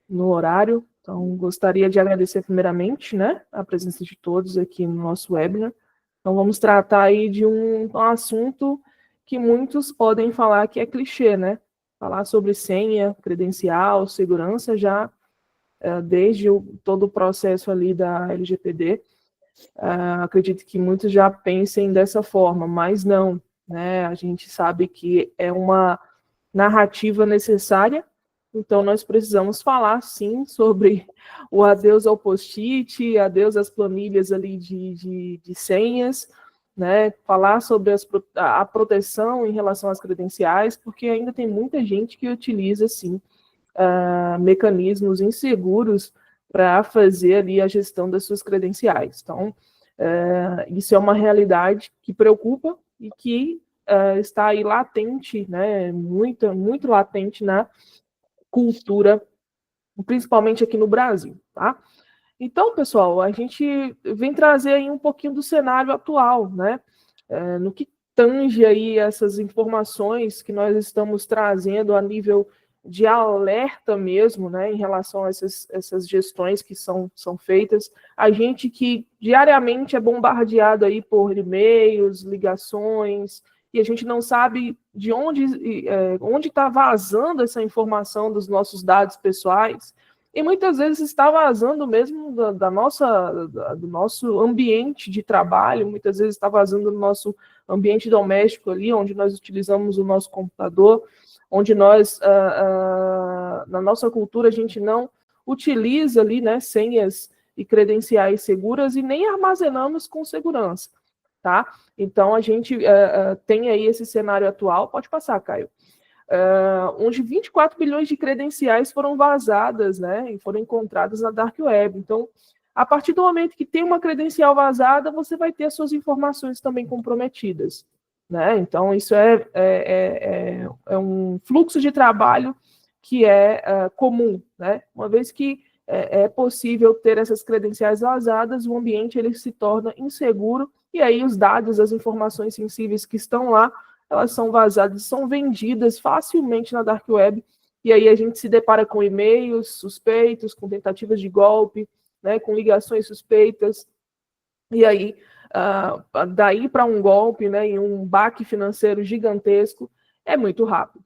no horário. Então, gostaria de agradecer primeiramente, né, a presença de todos aqui no nosso webinar. Então, vamos tratar aí de um assunto que muitos podem falar que é clichê, né? Falar sobre senha, credencial, segurança, já desde todo o processo ali da LGPD. Acredito que muitos já pensem dessa forma, mas não, né? A gente sabe que é uma narrativa necessária, então nós precisamos falar, sim, sobre o adeus ao post-it, adeus às planilhas ali de senhas, né? Falar sobre a proteção em relação às credenciais, porque ainda tem muita gente que utiliza, sim, mecanismos inseguros para fazer ali a gestão das suas credenciais. Então, isso é uma realidade que preocupa e que está aí latente, né, muito latente na cultura, principalmente aqui no Brasil, tá? Então, pessoal, a gente vem trazer aí um pouquinho do cenário atual, né, no que tange aí essas informações que nós estamos trazendo a nível de alerta mesmo, né, em relação a essas gestões que são feitas. A gente que diariamente é bombardeado aí por e-mails, ligações, e a gente não sabe de onde está vazando essa informação dos nossos dados pessoais, e muitas vezes está vazando mesmo do nosso ambiente de trabalho, muitas vezes está vazando no nosso ambiente doméstico ali, onde nós utilizamos o nosso computador, onde nós, na nossa cultura, a gente não utiliza ali, né, senhas e credenciais seguras e nem armazenamos com segurança, tá? Então, a gente tem aí esse cenário atual. Pode passar, Caio. Onde 24 bilhões de credenciais foram vazadas, né, e foram encontradas na Dark Web. Então, a partir do momento que tem uma credencial vazada, você vai ter as suas informações também comprometidas, né? Então, isso é um fluxo de trabalho que é comum, né? Uma vez que é possível ter essas credenciais vazadas, o ambiente ele se torna inseguro, e aí os dados, as informações sensíveis que estão lá, elas são vazadas, são vendidas facilmente na Dark Web, e aí a gente se depara com e-mails suspeitos, com tentativas de golpe, né, com ligações suspeitas, e aí, daí para um golpe, né, e um baque financeiro gigantesco, é muito rápido,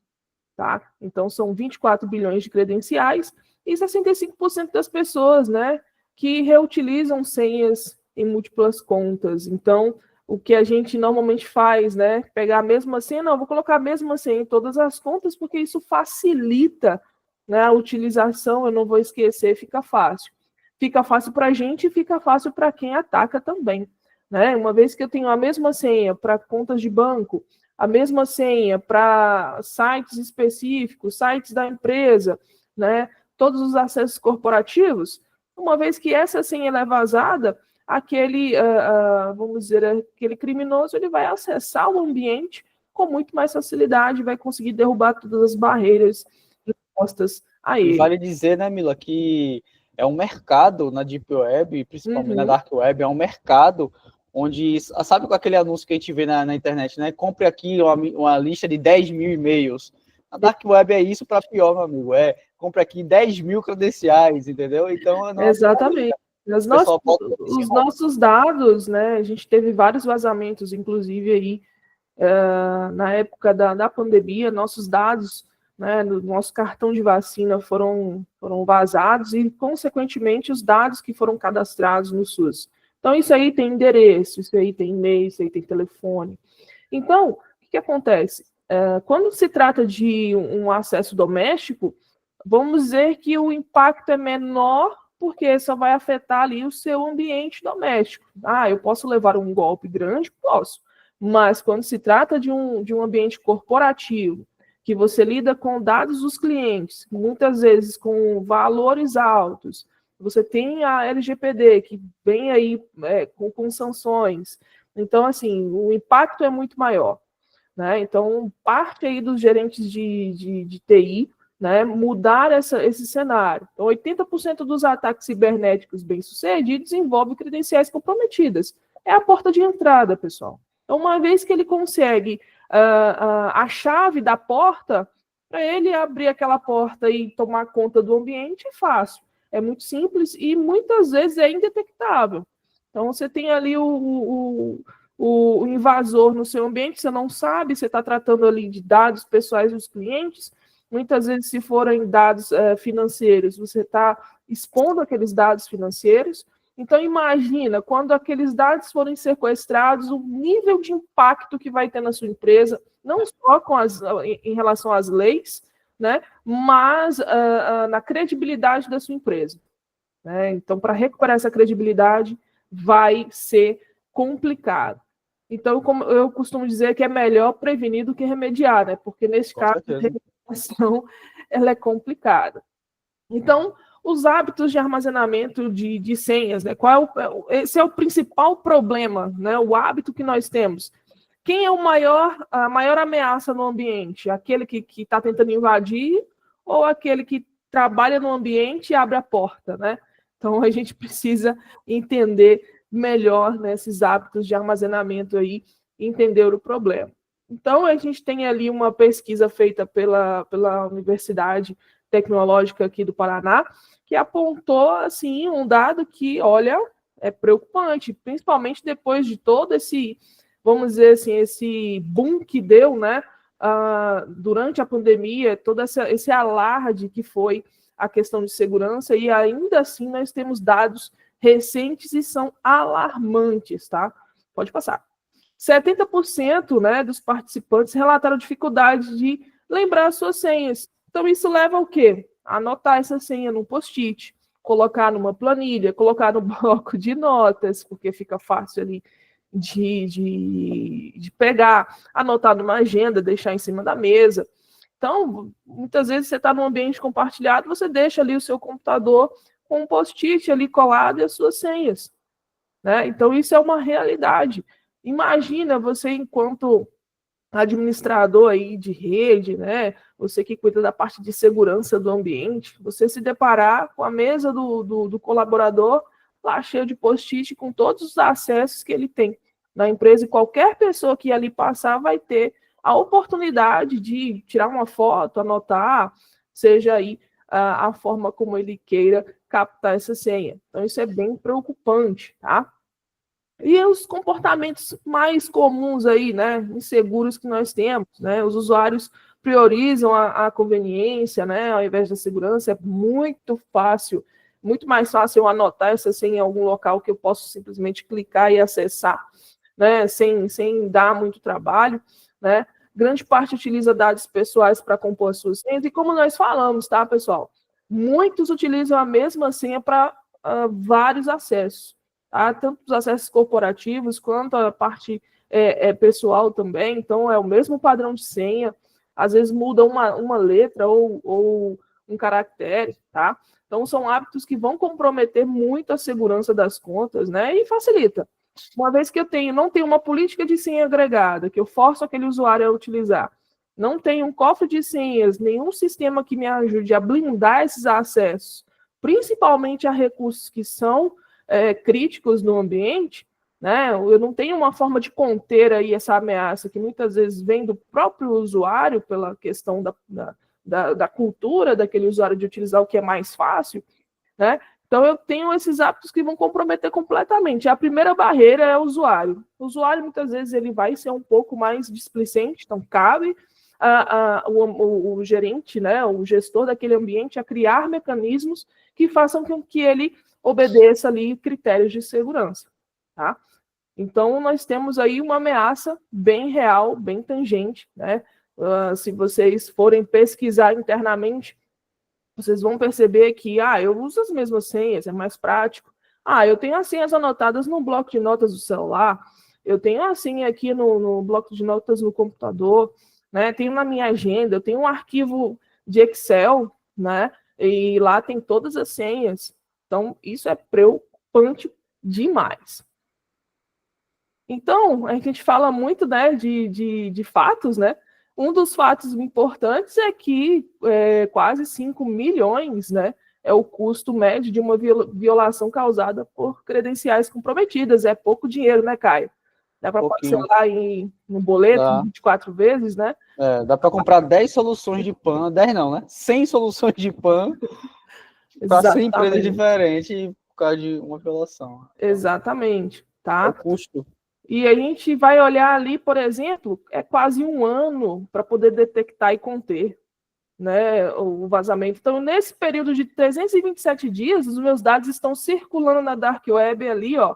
tá? Então, são 24 bilhões de credenciais e 65% das pessoas, né, que reutilizam senhas em múltiplas contas. Então, o que a gente normalmente faz, né, pegar a mesma senha, não, vou colocar a mesma senha em todas as contas, porque isso facilita, né, a utilização, eu não vou esquecer, fica fácil. Fica fácil para a gente e fica fácil para quem ataca também, né? Uma vez que eu tenho a mesma senha para contas de banco, a mesma senha para sites específicos, sites da empresa, né? Todos os acessos corporativos, uma vez que essa senha é vazada, aquele, vamos dizer, aquele criminoso, ele vai acessar o ambiente com muito mais facilidade, vai conseguir derrubar todas as barreiras impostas a E ele. vale dizer, né, Mila, que é um mercado na Deep Web, principalmente na Dark Web, é um mercado onde, sabe com aquele anúncio que a gente vê na internet, né? Compre aqui uma lista de 10 mil e-mails. A Dark Web é isso para pior, meu amigo. Compre aqui 10 mil credenciais, entendeu? Então, não, exatamente. Os nossos dados, né? A gente teve vários vazamentos, inclusive aí na época da pandemia, nossos dados, né, no nosso cartão de vacina foram vazados e, consequentemente, os dados que foram cadastrados no SUS. Então, isso aí tem endereço, isso aí tem e-mail, isso aí tem telefone. Então, o que acontece? Quando se trata de um acesso doméstico, vamos dizer que o impacto é menor, porque só vai afetar ali o seu ambiente doméstico. Eu posso levar um golpe grande? Posso. Mas quando se trata de um ambiente corporativo, que você lida com dados dos clientes, muitas vezes com valores altos, você tem a LGPD, que vem aí com sanções. Então, assim, o impacto é muito maior, né? Então, parte aí dos gerentes de TI, né, mudar esse cenário. Então, 80% dos ataques cibernéticos bem-sucedidos envolvem credenciais comprometidas. É a porta de entrada, pessoal. Então, uma vez que ele consegue a chave da porta, Para ele abrir aquela porta e tomar conta do ambiente é fácil, é muito simples e muitas vezes é indetectável. Então, você tem ali o invasor no seu ambiente, você não sabe, você está tratando ali de dados pessoais dos clientes, muitas vezes, se forem dados financeiros, você está expondo aqueles dados financeiros. Então, imagina, quando aqueles dados forem sequestrados, o nível de impacto que vai ter na sua empresa, não só em relação às leis, né, mas na credibilidade da sua empresa. Né? Então, para recuperar essa credibilidade, vai ser complicado. Então, como eu costumo dizer que é melhor prevenir do que remediar, né? Porque nesse caso, a remediação ela é complicada. Então, os hábitos de armazenamento de senhas, né? Esse é o principal problema, né? O hábito que nós temos. Quem é a maior ameaça no ambiente? Aquele que está tentando invadir ou aquele que trabalha no ambiente e abre a porta, né? Então, a gente precisa entender melhor nesses hábitos de armazenamento aí, entender o problema. Então, a gente tem ali uma pesquisa feita pela Universidade Tecnológica aqui do Paraná, que apontou, assim, um dado que, olha, é preocupante, principalmente depois de todo esse, vamos dizer assim, esse boom que deu, né, durante a pandemia, todo esse alarde que foi a questão de segurança, e ainda assim nós temos dados recentes e são alarmantes, tá? Pode passar. 70%, né, dos participantes relataram dificuldade de lembrar as suas senhas. Então, isso leva ao quê? Anotar essa senha num post-it, colocar numa planilha, colocar no bloco de notas, porque fica fácil ali de pegar, anotar numa agenda, deixar em cima da mesa. Então, muitas vezes você está num ambiente compartilhado, você deixa ali o seu computador com um post-it ali colado e as suas senhas. Né? Então, isso é uma realidade. Imagina você, enquanto administrador aí de rede, né? Você que cuida da parte de segurança do ambiente, você se deparar com a mesa do colaborador lá cheio de post-it com todos os acessos que ele tem na empresa, e qualquer pessoa que ali passar vai ter a oportunidade de tirar uma foto, anotar, seja aí a forma como ele queira captar essa senha. Então, isso é bem preocupante, tá? E os comportamentos mais comuns aí, né, inseguros que nós temos, né, os usuários priorizam a conveniência, né, ao invés da segurança. É muito fácil, muito mais fácil eu anotar essa senha em algum local que eu posso simplesmente clicar e acessar, né, sem dar muito trabalho, né. Grande parte utiliza dados pessoais para compor as suas senhas, e como nós falamos, tá, pessoal? Muitos utilizam a mesma senha para vários acessos. Tá? Tanto os acessos corporativos quanto a parte pessoal também. Então, é o mesmo padrão de senha, às vezes muda uma letra ou um caractere, tá? Então, são hábitos que vão comprometer muito a segurança das contas, né? E facilita. Uma vez que não tenho uma política de senha agregada, que eu forço aquele usuário a utilizar, não tenho um cofre de senhas, nenhum sistema que me ajude a blindar esses acessos, principalmente a recursos que são críticos no ambiente, né? Eu não tenho uma forma de conter aí essa ameaça que muitas vezes vem do próprio usuário pela questão da cultura daquele usuário de utilizar o que é mais fácil, né? Então, eu tenho esses hábitos que vão comprometer completamente. A primeira barreira é o usuário. O usuário, muitas vezes, ele vai ser um pouco mais displicente, então cabe o gerente, né, o gestor daquele ambiente, a criar mecanismos que façam com que ele obedeça ali critérios de segurança, tá? Então, nós temos aí uma ameaça bem real, bem tangente, né? Se vocês forem pesquisar internamente, vocês vão perceber que, eu uso as mesmas senhas, é mais prático. Eu tenho as senhas anotadas no bloco de notas do celular, eu tenho a senha aqui no bloco de notas no computador, né? Tenho na minha agenda, eu tenho um arquivo de Excel, né? E lá tem todas as senhas. Então, isso é preocupante demais. Então, a gente fala muito, né, de fatos, né? Um dos fatos importantes é que quase 5 milhões, né, é o custo médio de uma violação causada por credenciais comprometidas. É pouco dinheiro, né, Caio? Dá para parcelar no boleto, 24 vezes, né? Dá para comprar 10 soluções de PAN, 10 não, né? 100 soluções de PAN para 100 empresas diferentes por causa de uma violação. Exatamente, tá? É o custo. E a gente vai olhar ali, por exemplo, é quase um ano para poder detectar e conter, né, o vazamento. Então, nesse período de 327 dias, os meus dados estão circulando na Dark Web ali, ó.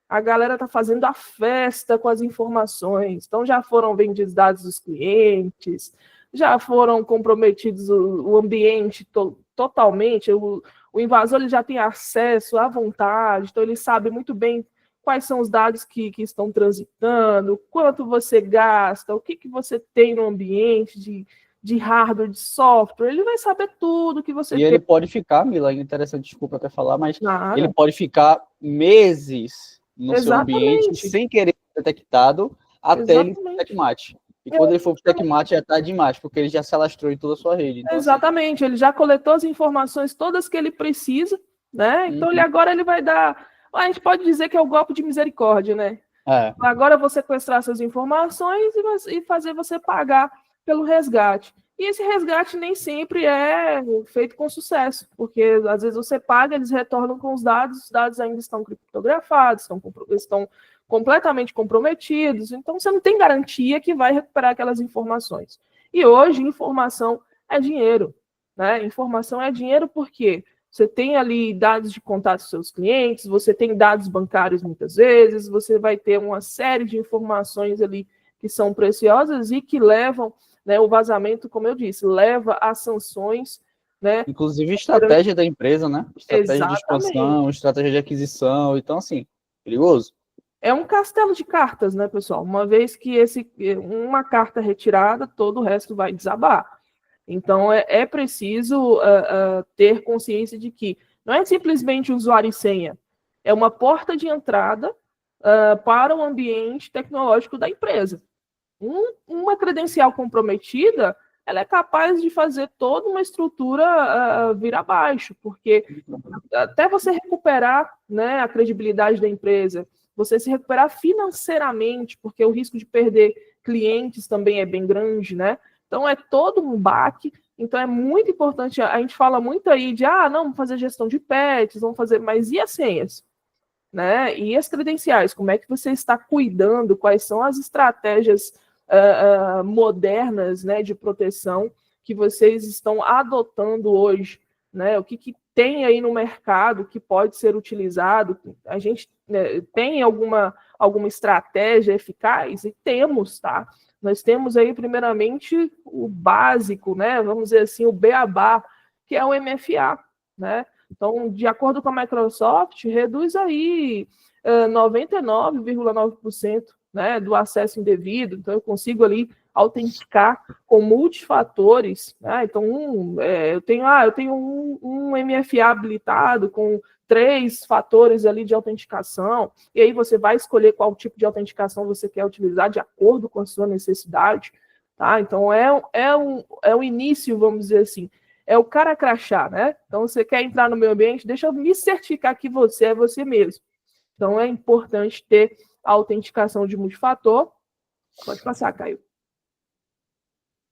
A galera está fazendo a festa com as informações. Então, já foram vendidos dados dos clientes, já foram comprometidos o ambiente totalmente. O invasor ele já tem acesso à vontade, então ele sabe muito bem quais são os dados que estão transitando, quanto você gasta, o que você tem no ambiente de hardware, de software, ele vai saber tudo que você tem. E ele pode ficar, Mila, interessante, desculpa até falar, mas Nada. Ele pode ficar meses no seu ambiente sem querer ser detectado até ele ser checkmate. E quando ele for para o checkmate já está demais, porque ele já se alastrou em toda a sua rede. Então, exatamente, ele já coletou as informações todas que ele precisa, né? Então agora ele vai dar... A gente pode dizer que é o golpe de misericórdia, né? Agora eu vou sequestrar essas informações e fazer você pagar pelo resgate. E esse resgate nem sempre é feito com sucesso, porque às vezes você paga, eles retornam com os dados ainda estão criptografados, estão completamente comprometidos, então você não tem garantia que vai recuperar aquelas informações. E hoje, informação é dinheiro, né? Informação é dinheiro porque você tem ali dados de contato dos seus clientes, você tem dados bancários muitas vezes, você vai ter uma série de informações ali que são preciosas e que levam, né, o vazamento, como eu disse, leva a sanções, né? Inclusive estratégia da empresa, né? Estratégia de expansão, estratégia de aquisição, então assim, perigoso. É um castelo de cartas, né, pessoal? Uma vez que uma carta retirada, todo o resto vai desabar. Então, é preciso ter consciência de que não é simplesmente usuário e senha, é uma porta de entrada para o ambiente tecnológico da empresa. Uma credencial comprometida, ela é capaz de fazer toda uma estrutura vir abaixo, porque até você recuperar, né, a credibilidade da empresa, você se recuperar financeiramente, porque o risco de perder clientes também é bem grande, né? Então, é todo um baque. Então, é muito importante. A gente fala muito aí de, não, vamos fazer gestão de patches, vamos fazer, mas e as senhas? Né? E as credenciais? Como é que você está cuidando? Quais são as estratégias modernas, né, de proteção que vocês estão adotando hoje? Né? O que tem aí no mercado que pode ser utilizado? A gente tem alguma estratégia eficaz? E temos, tá? Nós temos aí, primeiramente, o básico, né? Vamos dizer assim, o beabá, que é o MFA, né? Então, de acordo com a Microsoft, reduz aí 99,9%, né, do acesso indevido. Então, eu consigo ali autenticar com multifatores. Né? Então, eu tenho um MFA habilitado com 3 fatores ali de autenticação, e aí você vai escolher qual tipo de autenticação você quer utilizar de acordo com a sua necessidade. Tá? Então, é o início, vamos dizer assim, é o cara crachá, né? Então, você quer entrar no meu ambiente, deixa eu me certificar que você é você mesmo. Então, é importante ter a autenticação de multifator. Pode passar, Caio.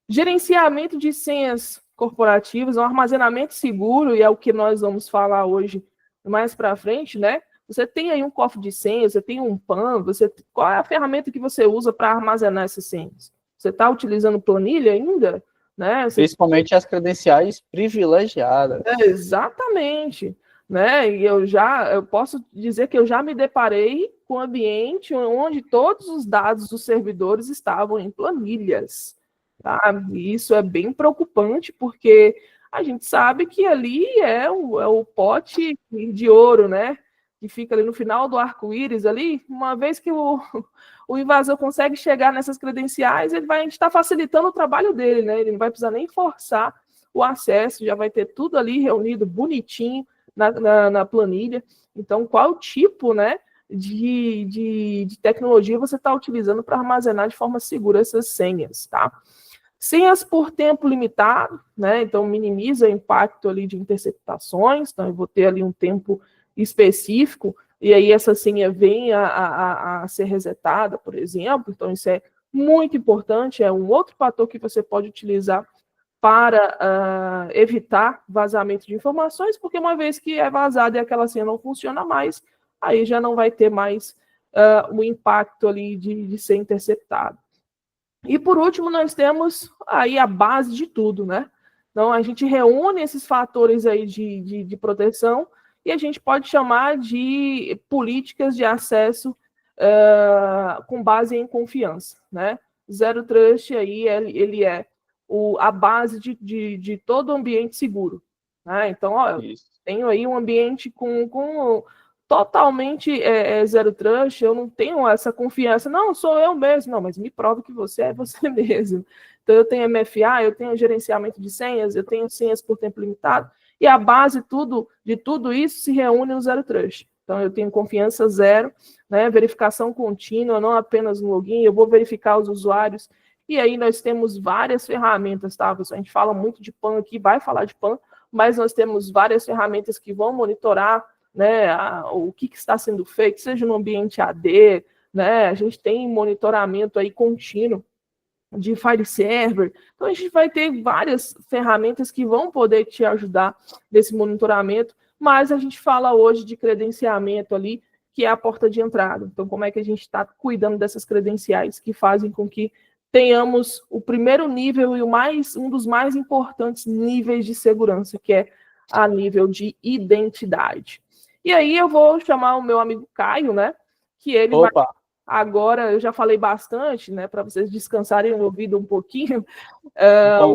Gerenciamento de senhas corporativas, um armazenamento seguro, e é o que nós vamos falar hoje mais para frente, né? Você tem aí um cofre de senhas, você tem um PAN, qual é a ferramenta que você usa para armazenar essas senhas? Você está utilizando planilha ainda? Né? Principalmente as credenciais privilegiadas. Exatamente. Né? E eu posso dizer que eu já me deparei com um ambiente onde todos os dados dos servidores estavam em planilhas. Tá? E isso é bem preocupante, porque a gente sabe que ali é o pote de ouro, né? Que fica ali no final do arco-íris ali. Uma vez que o invasor consegue chegar nessas credenciais, a gente está facilitando o trabalho dele, né? Ele não vai precisar nem forçar o acesso, já vai ter tudo ali reunido bonitinho na planilha. Então, qual tipo, né, de tecnologia você está utilizando para armazenar de forma segura essas senhas, tá? Senhas por tempo limitado, né? Então, minimiza o impacto ali de interceptações. Então, eu vou ter ali um tempo específico e aí essa senha vem a ser resetada, por exemplo. Então, isso é muito importante, é um outro fator que você pode utilizar para evitar vazamento de informações, porque uma vez que é vazada e aquela senha não funciona mais, aí já não vai ter mais o impacto ali de ser interceptado. E por último, nós temos aí a base de tudo, né? Então, a gente reúne esses fatores aí de proteção e a gente pode chamar de políticas de acesso com base em confiança, né? Zero Trust aí, ele é a base de todo ambiente seguro, né? Então, ó, eu tenho aí um ambiente com totalmente Zero Trust, eu não tenho essa confiança, não, sou eu mesmo, não, mas me prove que você é você mesmo. Então, eu tenho MFA, eu tenho gerenciamento de senhas, eu tenho senhas por tempo limitado, e a base de tudo isso se reúne no Zero Trust. Então, eu tenho confiança zero, né, verificação contínua, não apenas no login, eu vou verificar os usuários, e aí nós temos várias ferramentas, tá? A gente fala muito de PAN aqui, vai falar de PAN, mas nós temos várias ferramentas que vão monitorar, né, o que está sendo feito, seja no ambiente AD, né, a gente tem monitoramento aí contínuo de file server, então a gente vai ter várias ferramentas que vão poder te ajudar nesse monitoramento, mas a gente fala hoje de credenciamento ali, que é a porta de entrada. Então, como é que a gente está cuidando dessas credenciais que fazem com que tenhamos o primeiro nível e um dos mais importantes níveis de segurança, que é a nível de identidade. E aí eu vou chamar o meu amigo Caio, né? Que ele vai... Agora, eu já falei bastante, né? Para vocês descansarem o ouvido um pouquinho.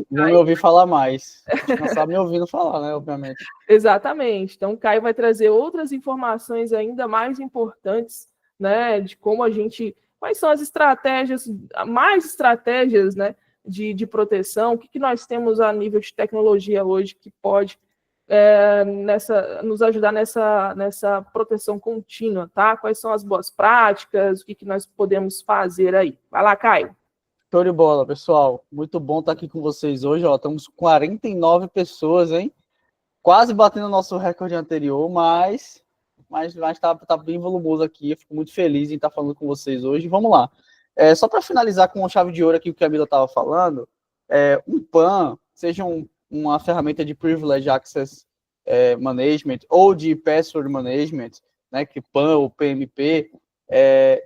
Não me ouvir falar mais. Descansar me ouvindo falar, né? Obviamente. Exatamente. Então, o Caio vai trazer outras informações ainda mais importantes, né? De como a gente... Quais são as estratégias, mais estratégias, né? De proteção, o que nós temos a nível de tecnologia hoje que pode nos ajudar nessa proteção contínua, tá? Quais são as boas práticas, o que nós podemos fazer aí? Vai lá, Caio. Show de bola, pessoal. Muito bom estar aqui com vocês hoje. Ó, estamos com 49 pessoas, hein? Quase batendo o nosso recorde anterior, mas tá bem volumoso aqui. Eu fico muito feliz em estar falando com vocês hoje. Vamos lá. Só para finalizar com chave de ouro aqui o que a Mila estava falando, um PAN, seja uma ferramenta de Privileged Access Management ou de Password Management, né, que PAN ou PMP,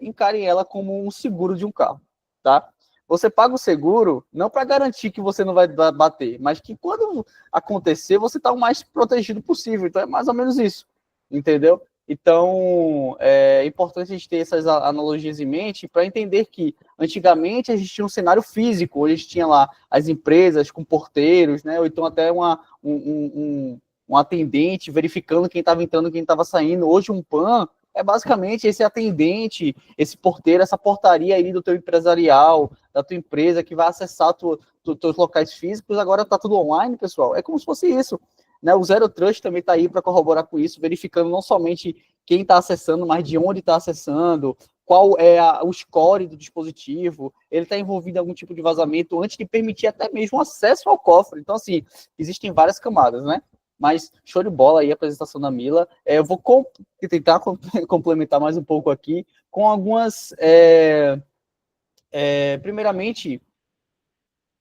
encarem ela como um seguro de um carro, tá? Você paga o seguro não para garantir que você não vai bater, mas que quando acontecer, você está o mais protegido possível. Então, é mais ou menos isso, entendeu? Então, é importante a gente ter essas analogias em mente para entender que, antigamente, a gente tinha um cenário físico, onde a gente tinha lá as empresas com porteiros, né? Ou então até um atendente verificando quem estava entrando e quem estava saindo. Hoje, um PAN é basicamente esse atendente, esse porteiro, essa portaria aí do teu empresarial, da tua empresa, que vai acessar teus locais físicos. Agora está tudo online, pessoal. É como se fosse isso, né? O Zero Trust também está aí para corroborar com isso, verificando não somente quem está acessando, mas de onde está acessando, qual é o score do dispositivo, ele está envolvido em algum tipo de vazamento antes de permitir até mesmo acesso ao cofre. Então, assim, existem várias camadas, né? Mas show de bola aí a apresentação da Mila. Eu vou tentar complementar mais um pouco aqui com algumas... primeiramente,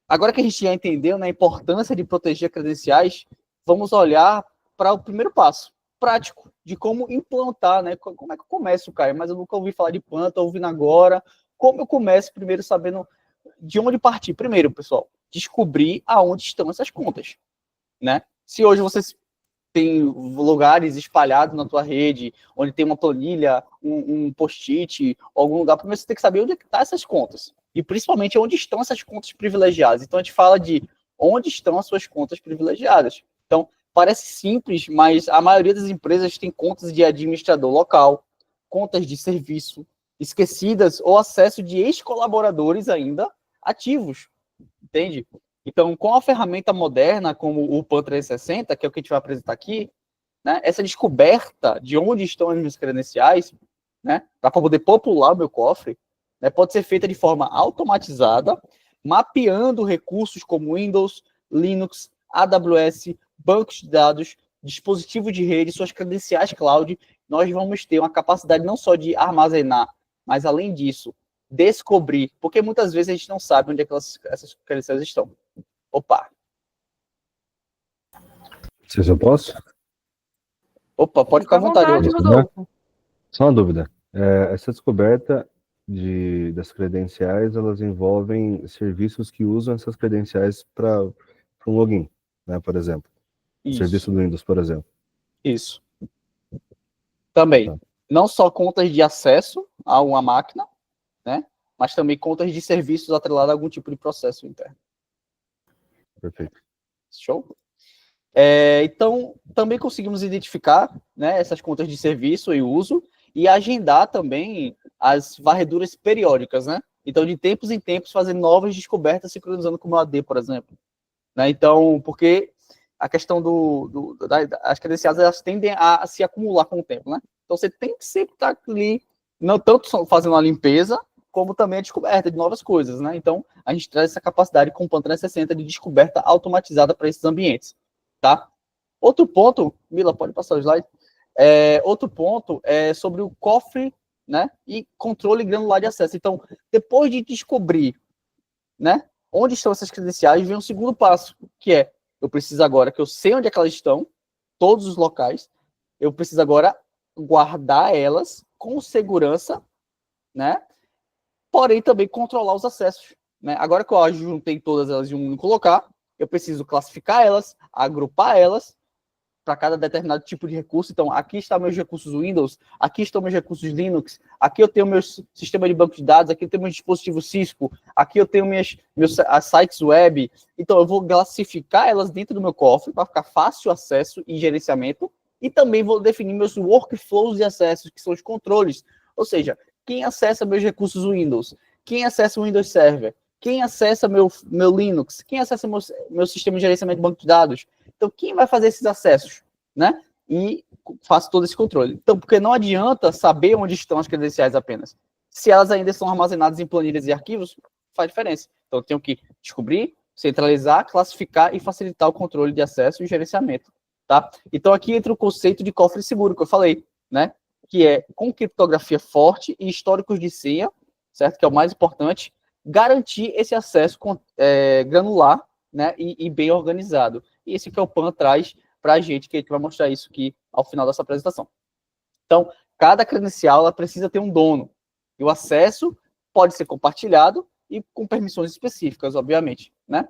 agora que a gente já entendeu, né, a importância de proteger credenciais, vamos olhar para o primeiro passo, prático, de como implantar, né? Como é que eu começo, Caio? Mas eu nunca ouvi falar de PAN, estou ouvindo agora. Como eu começo primeiro sabendo de onde partir? Primeiro, pessoal, descobrir aonde estão essas contas, né? Se hoje você tem lugares espalhados na tua rede, onde tem uma planilha, um post-it, algum lugar, primeiro você tem que saber onde estão essas contas. E principalmente onde estão essas contas privilegiadas. Então a gente fala de onde estão as suas contas privilegiadas. Então, parece simples, mas a maioria das empresas tem contas de administrador local, contas de serviço, esquecidas ou acesso de ex-colaboradores ainda ativos. Entende? Então, com a ferramenta moderna, como o PAN 360, que é o que a gente vai apresentar aqui, né, essa descoberta de onde estão as minhas credenciais, né, para poder popular o meu cofre, né, pode ser feita de forma automatizada, mapeando recursos como Windows, Linux, AWS, bancos de dados, dispositivo de rede, suas credenciais cloud, nós vamos ter uma capacidade não só de armazenar, mas além disso, descobrir, porque muitas vezes a gente não sabe onde é que essas credenciais estão. Opa! Se eu posso? Opa, pode ficar à vontade, Rodolfo. Só uma dúvida. Essa descoberta das credenciais, elas envolvem serviços que usam essas credenciais para um login, né, por exemplo. Isso. Serviço do Windows, por exemplo. Isso. Também. Tá. Não só contas de acesso a uma máquina, né, mas também contas de serviços atrelados a algum tipo de processo interno. Perfeito. Show? Então, também conseguimos identificar, né, essas contas de serviço e uso e agendar também as varreduras periódicas, né? Então, de tempos em tempos, fazer novas descobertas sincronizando com o meu AD, por exemplo. Né? Então, porque a questão das credenciais, elas tendem a se acumular com o tempo, né? Então, você tem que sempre estar ali, não tanto fazendo uma limpeza, como também a descoberta de novas coisas, né? Então, a gente traz essa capacidade com o PAN 360 de descoberta automatizada para esses ambientes. Tá? Outro ponto, Mila, pode passar o slide. Outro ponto é sobre o cofre, né, e controle granular de acesso. Então, depois de descobrir, né, onde estão essas credenciais, vem um segundo passo, que é, eu preciso agora que eu sei onde é que elas estão, todos os locais, eu preciso agora guardar elas com segurança, né, porém também controlar os acessos. Né? Agora que eu juntei todas elas em um único local, eu preciso classificar elas, agrupar elas para cada determinado tipo de recurso. Então, aqui estão meus recursos Windows, aqui estão meus recursos Linux, aqui eu tenho meu sistema de banco de dados, aqui eu tenho meu dispositivo Cisco, aqui eu tenho meus sites web. Então, eu vou classificar elas dentro do meu cofre para ficar fácil acesso e gerenciamento. E também vou definir meus workflows de acesso, que são os controles. Ou seja, quem acessa meus recursos Windows, quem acessa o Windows Server, quem acessa meu Linux, quem acessa meu sistema de gerenciamento de banco de dados. Então, quem vai fazer esses acessos, né? E faço todo esse controle. Então, porque não adianta saber onde estão as credenciais apenas. Se elas ainda são armazenadas em planilhas e arquivos, faz diferença. Então, eu tenho que descobrir, centralizar, classificar e facilitar o controle de acesso e gerenciamento, tá? Então, aqui entra o conceito de cofre seguro, que eu falei, né? Que é com criptografia forte e históricos de senha, certo? Que é o mais importante, garantir esse acesso granular, né, e bem organizado. E esse que é o PAN traz para a gente, que a gente vai mostrar isso aqui ao final dessa apresentação. Então, cada credencial ela precisa ter um dono. E o acesso pode ser compartilhado e com permissões específicas, obviamente. Né?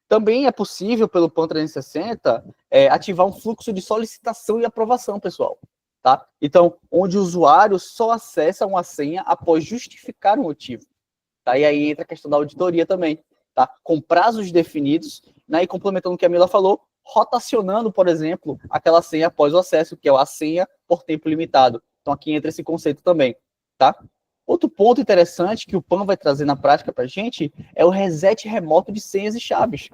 Também é possível, pelo PAN 360, ativar um fluxo de solicitação e aprovação, pessoal. Tá? Então, onde o usuário só acessa uma senha após justificar um motivo. Tá? E aí entra a questão da auditoria também, tá? Com prazos definidos, né? E complementando o que a Mila falou, rotacionando, por exemplo, aquela senha após o acesso, que é a senha por tempo limitado. Então aqui entra esse conceito também, tá? Outro ponto interessante que o PAN vai trazer na prática para a gente é o reset remoto de senhas e chaves.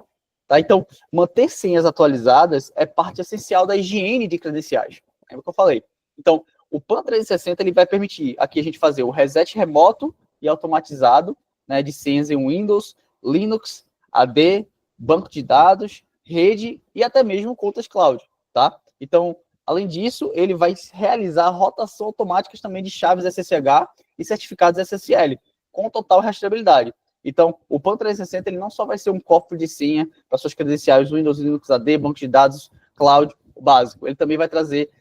Tá? Então, manter senhas atualizadas é parte essencial da higiene de credenciais. É o que eu falei. Então, o PAN 360 ele vai permitir aqui a gente fazer o reset remoto e automatizado, né, de senhas em Windows, Linux, AD, banco de dados, rede e até mesmo contas cloud, tá? Então, além disso, ele vai realizar a rotação automática também de chaves SSH e certificados SSL, com total rastreabilidade. Então, o PAN 360 ele não só vai ser um cofre de senha para suas credenciais Windows, Linux, AD, banco de dados, cloud, básico. Ele também vai trazer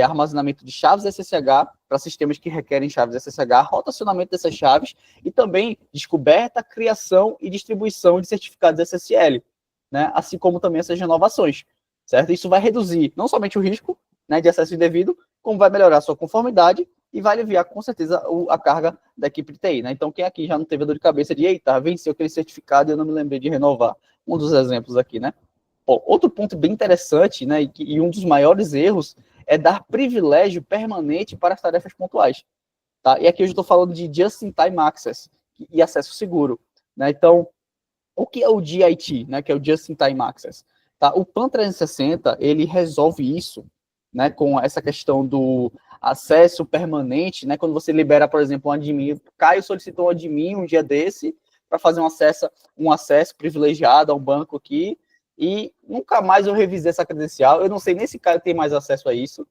armazenamento de chaves SSH para sistemas que requerem chaves SSH, rotacionamento dessas chaves e também descoberta, criação e distribuição de certificados SSL, né? Assim como também essas renovações, certo? Isso vai reduzir não somente o risco, né, de acesso indevido, como vai melhorar a sua conformidade e vai aliviar com certeza a carga da equipe de TI, né? Então quem aqui já não teve a dor de cabeça de eita, venceu aquele certificado e eu não me lembrei de renovar. Um dos exemplos aqui, né? Bom, outro ponto bem interessante, né, e um dos maiores erros é dar privilégio permanente para as tarefas pontuais. Tá? E aqui eu estou falando de Just-in-Time Access e acesso seguro. Né? Então, o que é o JIT, né, que é o Just-in-Time Access? Tá? O PAN 360, ele resolve isso, né, com essa questão do acesso permanente, né, quando você libera, por exemplo, um admin. Caio solicitou um admin um dia desse para fazer um acesso privilegiado a um banco aqui, e nunca mais eu revisei essa credencial. Eu não sei nem se o cara tem mais acesso a isso,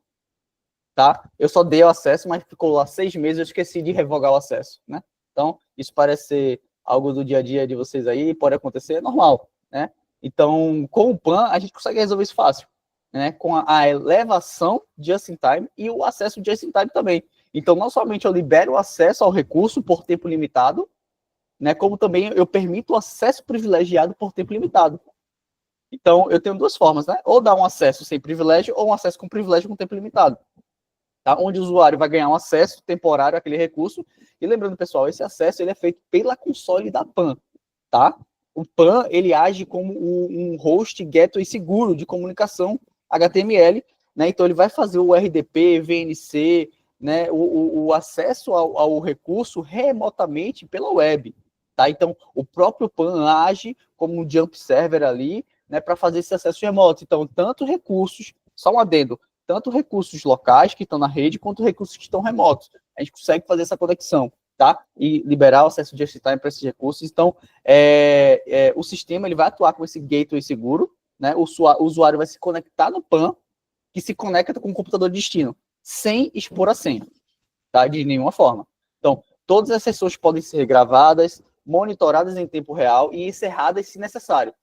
tá? Eu só dei o acesso, mas ficou lá 6 meses, eu esqueci de revogar o acesso, né? Então, isso parece ser algo do dia a dia de vocês aí, pode acontecer, é normal, né? Então, com o PAN, a gente consegue resolver isso fácil, né? Com a elevação just in time e o acesso just in time também. Então, não somente eu libero o acesso ao recurso por tempo limitado, né? Como também eu permito o acesso privilegiado por tempo limitado. Então, eu tenho duas formas, né? Ou dar um acesso sem privilégio, ou um acesso com privilégio com tempo limitado. Tá? Onde o usuário vai ganhar um acesso temporário àquele recurso. E lembrando, pessoal, esse acesso ele é feito pela console da PAN. Tá? O PAN ele age como um host gateway seguro de comunicação HTML. Né? Então, ele vai fazer o RDP, VNC, né? o acesso ao recurso remotamente pela web. Tá? Então, o próprio PAN age como um jump server ali, né, para fazer esse acesso remoto. Então, tanto recursos, só um adendo, tanto recursos locais que estão na rede, quanto recursos que estão remotos. A gente consegue fazer essa conexão, tá? E liberar o acesso just in time para esses recursos. Então, o sistema ele vai atuar com esse gateway seguro, né? O usuário vai se conectar no PAN, que se conecta com o computador de destino, sem expor a senha, tá? De nenhuma forma. Então, todas as sessões podem ser gravadas, monitoradas em tempo real e encerradas se necessário,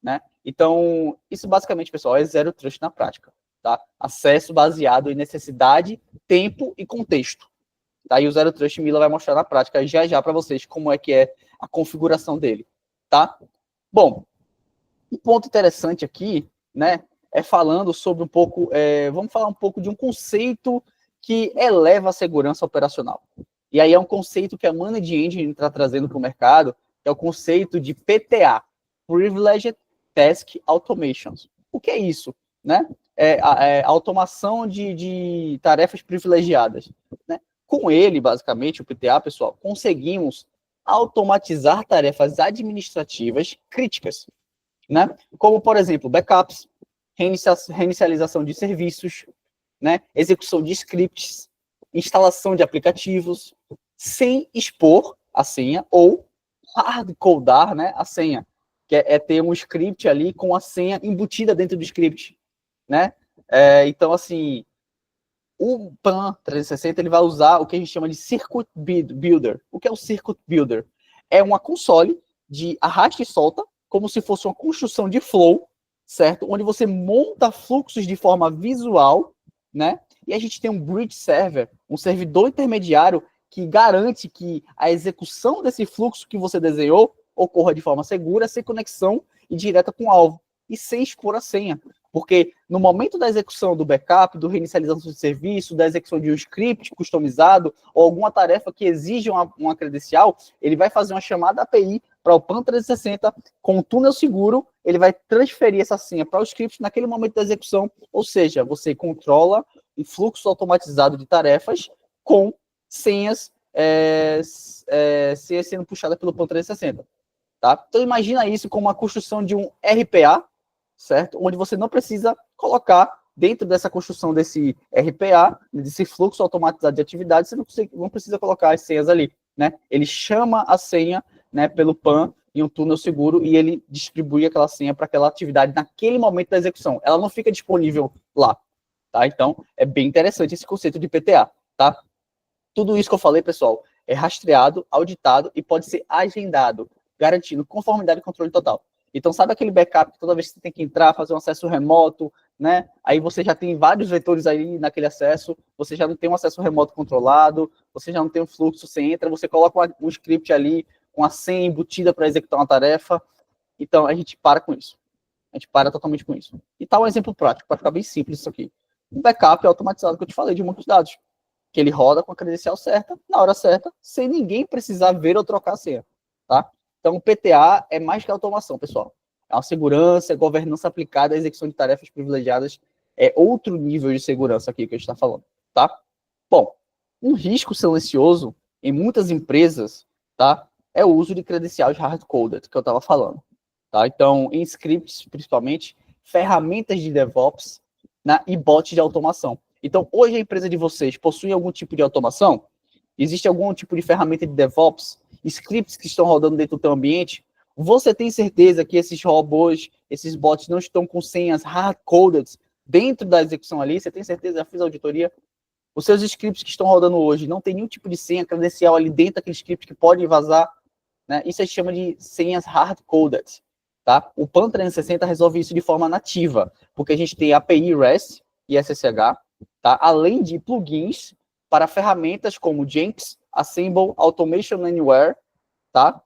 né? Então, isso basicamente, pessoal, é Zero Trust na prática, tá? Acesso baseado em necessidade, tempo e contexto, tá? E o Zero Trust Mila vai mostrar na prática já para vocês como é a configuração dele, tá? Bom, um ponto interessante aqui, né, é falando sobre um pouco, vamos falar um pouco de um conceito que eleva a segurança operacional. E aí é um conceito que a Managed Engine está trazendo para o mercado, que é o conceito de PTA, Privileged Task Automations. O que é isso? Né? A automação de tarefas privilegiadas. Né? Com ele, basicamente, o PTA, pessoal, conseguimos automatizar tarefas administrativas críticas, né? Como, por exemplo, backups, reinicialização de serviços, né? Execução de scripts, instalação de aplicativos, sem expor a senha ou hardcodar, né, a senha, que é ter um script ali com a senha embutida dentro do script, né? Então, assim, o PAN 360 ele vai usar o que a gente chama de Circuit Builder. O que é o Circuit Builder? É uma console de arrasta e solta, como se fosse uma construção de flow, certo? Onde você monta fluxos de forma visual, né? E a gente tem um bridge server, um servidor intermediário que garante que a execução desse fluxo que você desenhou ocorra de forma segura, sem conexão e direta com o alvo, e sem expor a senha. Porque no momento da execução do backup, do reinicialização de serviço, da execução de um script customizado, ou alguma tarefa que exige uma credencial, ele vai fazer uma chamada API para o PAN 360 com um túnel seguro, ele vai transferir essa senha para o script naquele momento da execução, ou seja, você controla um fluxo automatizado de tarefas com senhas sendo puxadas pelo PAN 360. Tá? Então imagina isso como a construção de um RPA, certo? Onde você não precisa colocar dentro dessa construção desse RPA, desse fluxo automatizado de atividades, você não precisa colocar as senhas ali, né? Ele chama a senha, né, pelo PAN em um túnel seguro e ele distribui aquela senha para aquela atividade naquele momento da execução. Ela não fica disponível lá, tá? Então, é bem interessante esse conceito de PTA, tá? Tudo isso que eu falei, pessoal, é rastreado, auditado e pode ser agendado, garantindo conformidade e controle total. Então, sabe aquele backup que toda vez que você tem que entrar, fazer um acesso remoto, né? Aí você já tem vários vetores aí naquele acesso, você já não tem um acesso remoto controlado, você já não tem um fluxo, você entra, você coloca um script ali, com a senha embutida para executar uma tarefa. Então, a gente para com isso. A gente para totalmente com isso. E tá um exemplo prático, para ficar bem simples isso aqui. Um backup automatizado que eu te falei de muitos dados, que ele roda com a credencial certa, na hora certa, sem ninguém precisar ver ou trocar a senha, tá? Então, o PTA é mais que automação, pessoal. É uma segurança, é governança aplicada à execução de tarefas privilegiadas. É outro nível de segurança aqui que a gente está falando, tá? Bom, um risco silencioso em muitas empresas, tá? É o uso de credenciais hard-coded, que eu estava falando, tá? Então, em scripts, principalmente, ferramentas de DevOps, né, e bots de automação. Então, hoje a empresa de vocês possui algum tipo de automação? Existe algum tipo de ferramenta de DevOps? Scripts que estão rodando dentro do teu ambiente? Você tem certeza que esses robôs, esses bots não estão com senhas hard-coded dentro da execução ali? Você tem certeza? Já fiz a auditoria? Os seus scripts que estão rodando hoje não tem nenhum tipo de senha credencial ali dentro daquele script que pode vazar, né? Isso a gente chama de senhas hard-coded, tá? O PAN 360 resolve isso de forma nativa, porque a gente tem API REST e SSH, tá? Além de plugins para ferramentas como Jenkins, Assemble, Automation Anywhere, tá?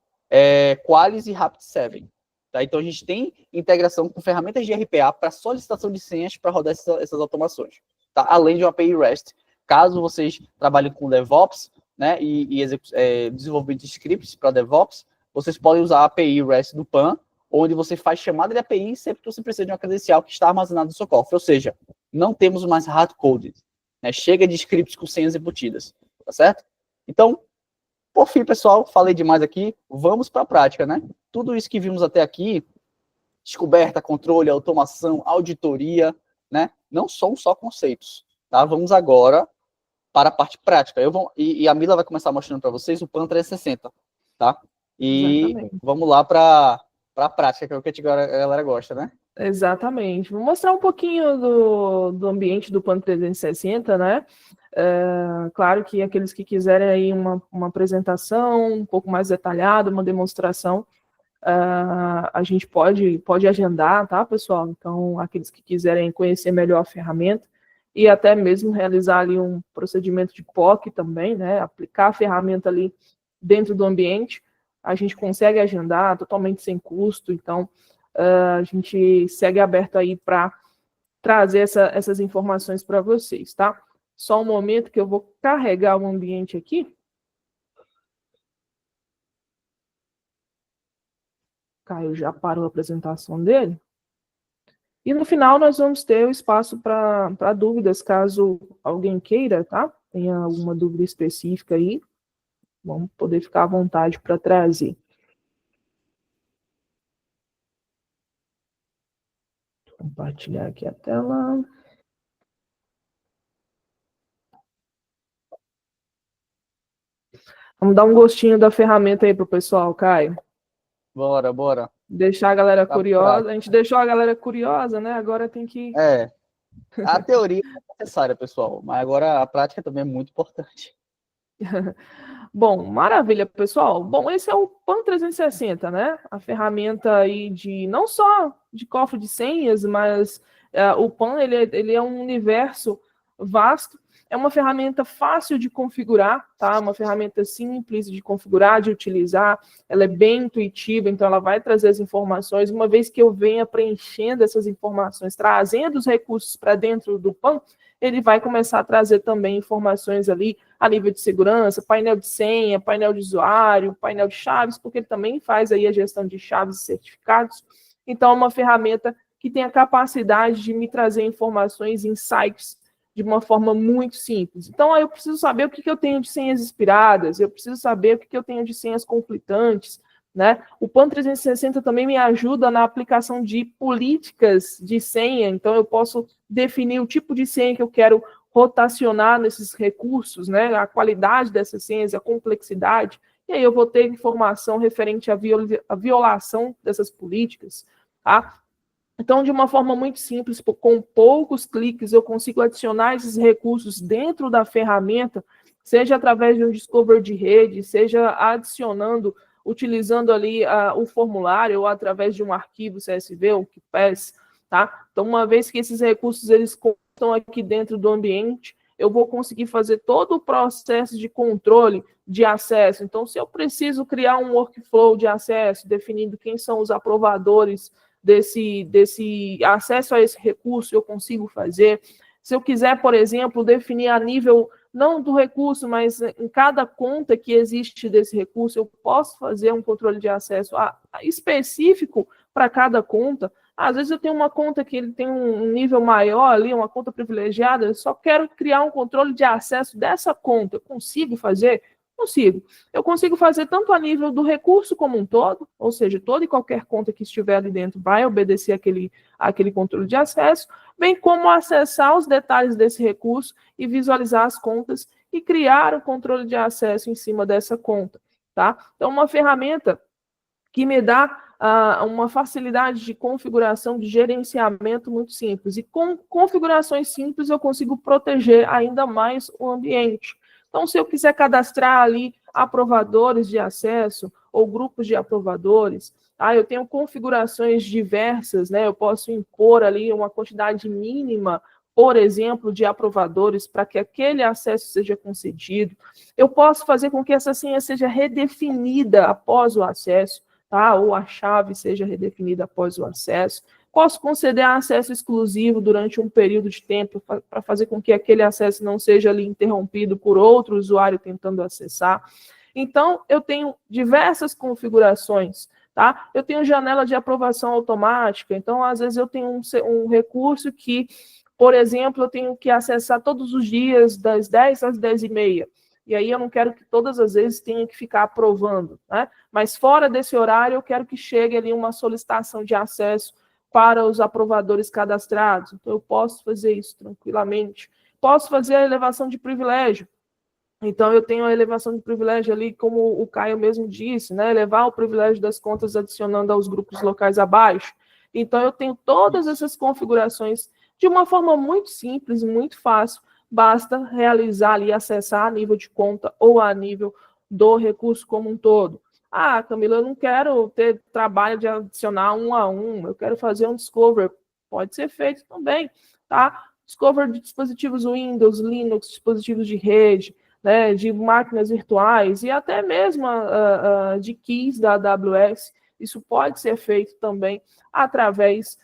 Qualys e Rapid7. Tá? Então, a gente tem integração com ferramentas de RPA para solicitação de senhas para rodar essas automações. Tá? Além de uma API REST. Caso vocês trabalhem com DevOps, né, e desenvolvimento de scripts para DevOps, vocês podem usar a API REST do PAN, onde você faz chamada de API sempre que você precisa de uma credencial que está armazenada no seu cofre. Ou seja, não temos mais hard-coded. Né? Chega de scripts com senhas embutidas. Tá certo? Então, por fim, pessoal, falei demais aqui, vamos para a prática, né? Tudo isso que vimos até aqui, descoberta, controle, automação, auditoria, né? Não são só conceitos, tá? Vamos agora para a parte prática. E a Mila vai começar mostrando para vocês o PAN 360, tá? E Exatamente. vamos lá para a prática, que é o que a galera gosta, né? Exatamente. Vou mostrar um pouquinho do ambiente do PAN 360, né? Claro que aqueles que quiserem aí uma apresentação um pouco mais detalhada, uma demonstração, a gente pode agendar, tá, pessoal? Então, aqueles que quiserem conhecer melhor a ferramenta e até mesmo realizar ali um procedimento de POC também, né? Aplicar a ferramenta ali dentro do ambiente, a gente consegue agendar totalmente sem custo, então a gente segue aberto aí para trazer essas informações para vocês, tá? Só um momento que eu vou carregar o ambiente aqui. Caio já parou a apresentação dele. E no final nós vamos ter o espaço para dúvidas, caso alguém queira, tá? Tenha alguma dúvida específica aí, vamos poder ficar à vontade para trazer. Vou compartilhar aqui a tela. Vamos dar um gostinho da ferramenta aí pro pessoal, Caio. Bora. Deixar a galera curiosa. A gente deixou a galera curiosa, né? Agora tem que... A teoria é necessária, pessoal, mas agora a prática também é muito importante. Bom, maravilha, pessoal. Bom, esse é o PAN 360, né? A ferramenta aí não só de cofre de senhas, mas o PAN, ele é um universo vasto. É uma ferramenta fácil de configurar, tá? Uma ferramenta simples de configurar, de utilizar. Ela é bem intuitiva, então ela vai trazer as informações. Uma vez que eu venha preenchendo essas informações, trazendo os recursos para dentro do PAN, ele vai começar a trazer também informações ali a nível de segurança, painel de senha, painel de usuário, painel de chaves, porque ele também faz aí a gestão de chaves e certificados. Então, é uma ferramenta que tem a capacidade de me trazer informações, insights, de uma forma muito simples. Então, eu preciso saber o que eu tenho de senhas expiradas, eu preciso saber o que eu tenho de senhas conflitantes, né? O PAN 360 também me ajuda na aplicação de políticas de senha, então eu posso definir o tipo de senha que eu quero rotacionar nesses recursos, né? A qualidade dessas senhas, a complexidade, e aí eu vou ter informação referente à violação dessas políticas, tá? Então, de uma forma muito simples, com poucos cliques, eu consigo adicionar esses recursos dentro da ferramenta, seja através de um discover de rede, seja adicionando, utilizando ali o formulário ou através de um arquivo CSV, ou QPass, tá? Então, uma vez que esses recursos eles constam aqui dentro do ambiente, eu vou conseguir fazer todo o processo de controle de acesso. Então, se eu preciso criar um workflow de acesso, definindo quem são os aprovadores desse acesso a esse recurso, eu consigo fazer. Se eu quiser, por exemplo, definir a nível, não do recurso, mas em cada conta que existe desse recurso, eu posso fazer um controle de acesso específico para cada conta. Às vezes eu tenho uma conta que ele tem um nível maior ali, uma conta privilegiada, eu só quero criar um controle de acesso dessa conta. Eu consigo fazer? Consigo. Eu consigo fazer tanto a nível do recurso como um todo, ou seja, toda e qualquer conta que estiver ali dentro vai obedecer aquele controle de acesso, bem como acessar os detalhes desse recurso e visualizar as contas e criar o controle de acesso em cima dessa conta, tá? Então, uma ferramenta que me dá uma facilidade de configuração, de gerenciamento muito simples. E com configurações simples eu consigo proteger ainda mais o ambiente. Então, se eu quiser cadastrar ali aprovadores de acesso ou grupos de aprovadores, eu tenho configurações diversas, né? Eu posso impor ali uma quantidade mínima, por exemplo, de aprovadores para que aquele acesso seja concedido. Eu posso fazer com que essa senha seja redefinida após o acesso, tá? Ou a chave seja redefinida após o acesso. Posso conceder acesso exclusivo durante um período de tempo para fazer com que aquele acesso não seja ali interrompido por outro usuário tentando acessar. Então, eu tenho diversas configurações, tá? Eu tenho janela de aprovação automática, então, às vezes, eu tenho um recurso que, por exemplo, eu tenho que acessar todos os dias das 10 às 10h30. E aí eu não quero que todas as vezes tenha que ficar aprovando, né? Mas fora desse horário, eu quero que chegue ali uma solicitação de acesso para os aprovadores cadastrados. Então, eu posso fazer isso tranquilamente. Posso fazer a elevação de privilégio. Então, eu tenho a elevação de privilégio ali, como o Caio mesmo disse, né? Elevar o privilégio das contas adicionando aos grupos locais abaixo. Então, eu tenho todas essas configurações de uma forma muito simples, muito fácil. Basta realizar ali, acessar a nível de conta ou a nível do recurso como um todo. Camila, eu não quero ter trabalho de adicionar um a um, eu quero fazer um discover. Pode ser feito também, tá? Discover de dispositivos Windows, Linux, dispositivos de rede, né, de máquinas virtuais e até mesmo de keys da AWS. Isso pode ser feito também através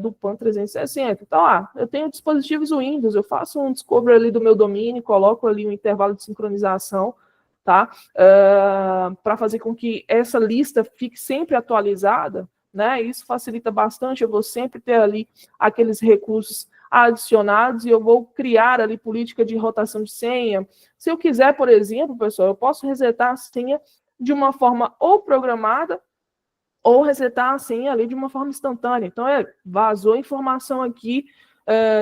do PAN 360. Então, eu tenho dispositivos Windows, eu faço um discover ali do meu domínio, coloco ali um intervalo de sincronização, tá? Para fazer com que essa lista fique sempre atualizada, né? Isso facilita bastante, eu vou sempre ter ali aqueles recursos adicionados e eu vou criar ali política de rotação de senha. Se eu quiser, por exemplo, pessoal, eu posso resetar a senha de uma forma ou programada ou resetar a senha ali de uma forma instantânea. Então, vazou informação aqui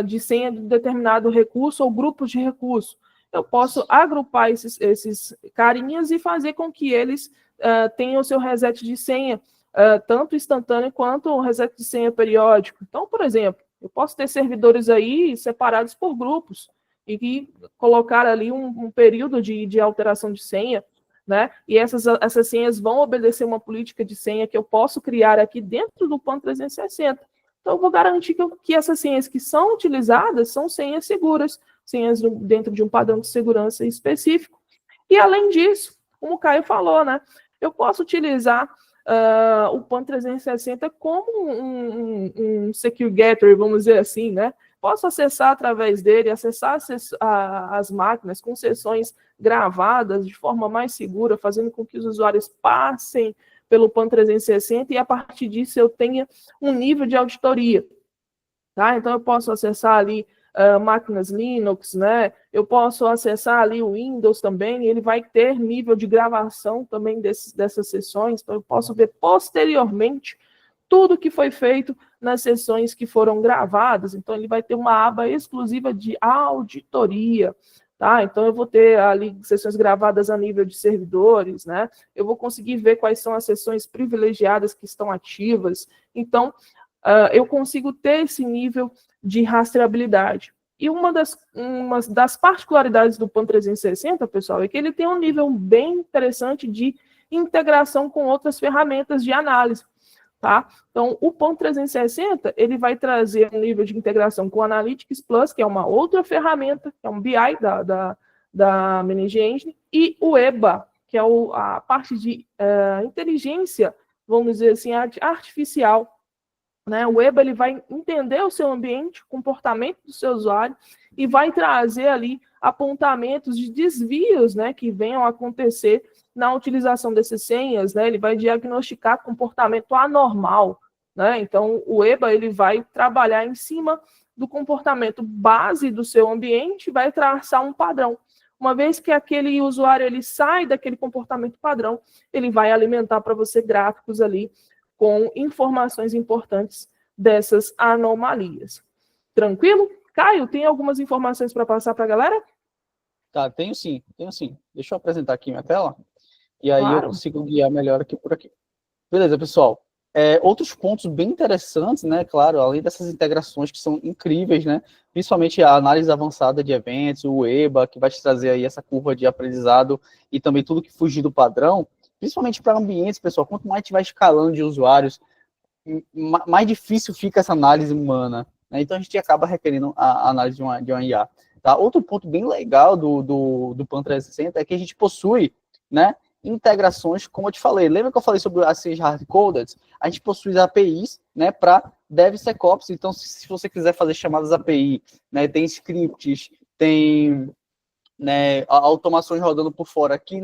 de senha de determinado recurso ou grupos de recurso. Eu posso agrupar esses carinhas e fazer com que eles tenham o seu reset de senha, tanto instantâneo quanto o reset de senha periódico. Então, por exemplo, eu posso ter servidores aí separados por grupos e colocar ali um período de alteração de senha, né? E essas senhas vão obedecer uma política de senha que eu posso criar aqui dentro do PAN 360. Então, eu vou garantir que essas senhas que são utilizadas são senhas seguras, senhas dentro de um padrão de segurança específico. E, além disso, como o Caio falou, né? Eu posso utilizar o PAN 360 como um secure gateway, vamos dizer assim, né? Posso acessar através dele, acessar as máquinas com sessões gravadas de forma mais segura, fazendo com que os usuários passem pelo PAN 360 e, a partir disso, eu tenha um nível de auditoria. Tá? Então, eu posso acessar ali máquinas Linux, né? Eu posso acessar ali o Windows também, ele vai ter nível de gravação também dessas sessões, então eu posso ver posteriormente tudo que foi feito nas sessões que foram gravadas, então ele vai ter uma aba exclusiva de auditoria, tá? Então eu vou ter ali sessões gravadas a nível de servidores, né? Eu vou conseguir ver quais são as sessões privilegiadas que estão ativas, então eu consigo ter esse nível de rastreabilidade. E uma das particularidades do PAN 360, pessoal, é que ele tem um nível bem interessante de integração com outras ferramentas de análise, tá? Então, o PAN 360, ele vai trazer um nível de integração com o Analytics Plus, que é uma outra ferramenta, que é um BI da Manage Engine, e o EBA, que é a parte de inteligência, vamos dizer assim, artificial, né? O EBA ele vai entender o seu ambiente, o comportamento do seu usuário e vai trazer ali apontamentos de desvios, né, que venham a acontecer na utilização dessas senhas, né? Ele vai diagnosticar comportamento anormal, né? Então, o EBA ele vai trabalhar em cima do comportamento base do seu ambiente e vai traçar um padrão. Uma vez que aquele usuário ele sai daquele comportamento padrão, ele vai alimentar para você gráficos ali com informações importantes dessas anomalias. Tranquilo? Caio, tem algumas informações para passar para a galera? Tá, tenho sim. Deixa eu apresentar aqui minha tela, e aí eu consigo guiar melhor aqui por aqui. Beleza, pessoal. Outros pontos bem interessantes, né? Claro, além dessas integrações que são incríveis, né? Principalmente a análise avançada de eventos, o EBA, que vai te trazer aí essa curva de aprendizado e também tudo que fugir do padrão, principalmente para ambientes, pessoal. Quanto mais a gente vai escalando de usuários, mais difícil fica essa análise humana, né? Então a gente acaba requerendo a análise de uma IA. Tá? Outro ponto bem legal do PAN 360 é que a gente possui, né, integrações, como eu te falei. Lembra que eu falei sobre as hard-coded? A gente possui APIs, né, para DevSecOps. Então, se você quiser fazer chamadas API, né, tem scripts, tem, né, automações rodando por fora que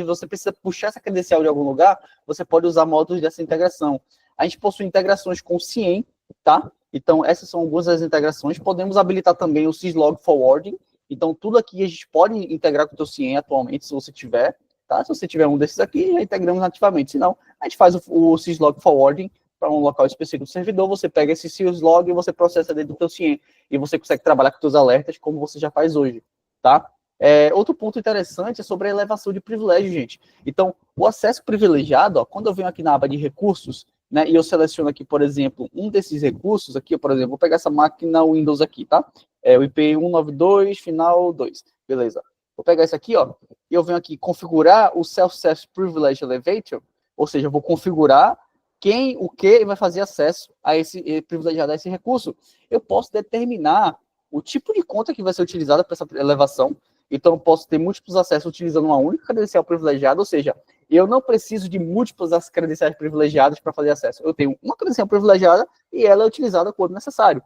você precisa puxar essa credencial de algum lugar, você pode usar módulos dessa integração. A gente possui integrações com o CIEM, tá? Então, essas são algumas das integrações. Podemos habilitar também o Syslog Forwarding. Então, tudo aqui a gente pode integrar com o teu CIEM atualmente, se você tiver. Tá? Se você tiver um desses aqui, já integramos nativamente. Se não, a gente faz o Syslog Forwarding para um local específico do servidor, você pega esse Syslog e você processa dentro do teu CIEM. E você consegue trabalhar com os teus alertas como você já faz hoje. Tá? Outro ponto interessante é sobre a elevação de privilégio, gente. Então, o acesso privilegiado, ó, quando eu venho aqui na aba de recursos, né, e eu seleciono aqui, por exemplo, um desses recursos aqui, por exemplo, vou pegar essa máquina Windows aqui, tá? O IP 192, final 2, beleza. Vou pegar esse aqui, ó, e eu venho aqui configurar o Self-Service Privilege Elevator, ou seja, eu vou configurar o que vai fazer acesso a esse privilegiado a esse recurso. Eu posso determinar o tipo de conta que vai ser utilizada para essa elevação. Então, eu posso ter múltiplos acessos utilizando uma única credencial privilegiada, ou seja, eu não preciso de múltiplas credenciais privilegiadas para fazer acesso. Eu tenho uma credencial privilegiada e ela é utilizada quando necessário.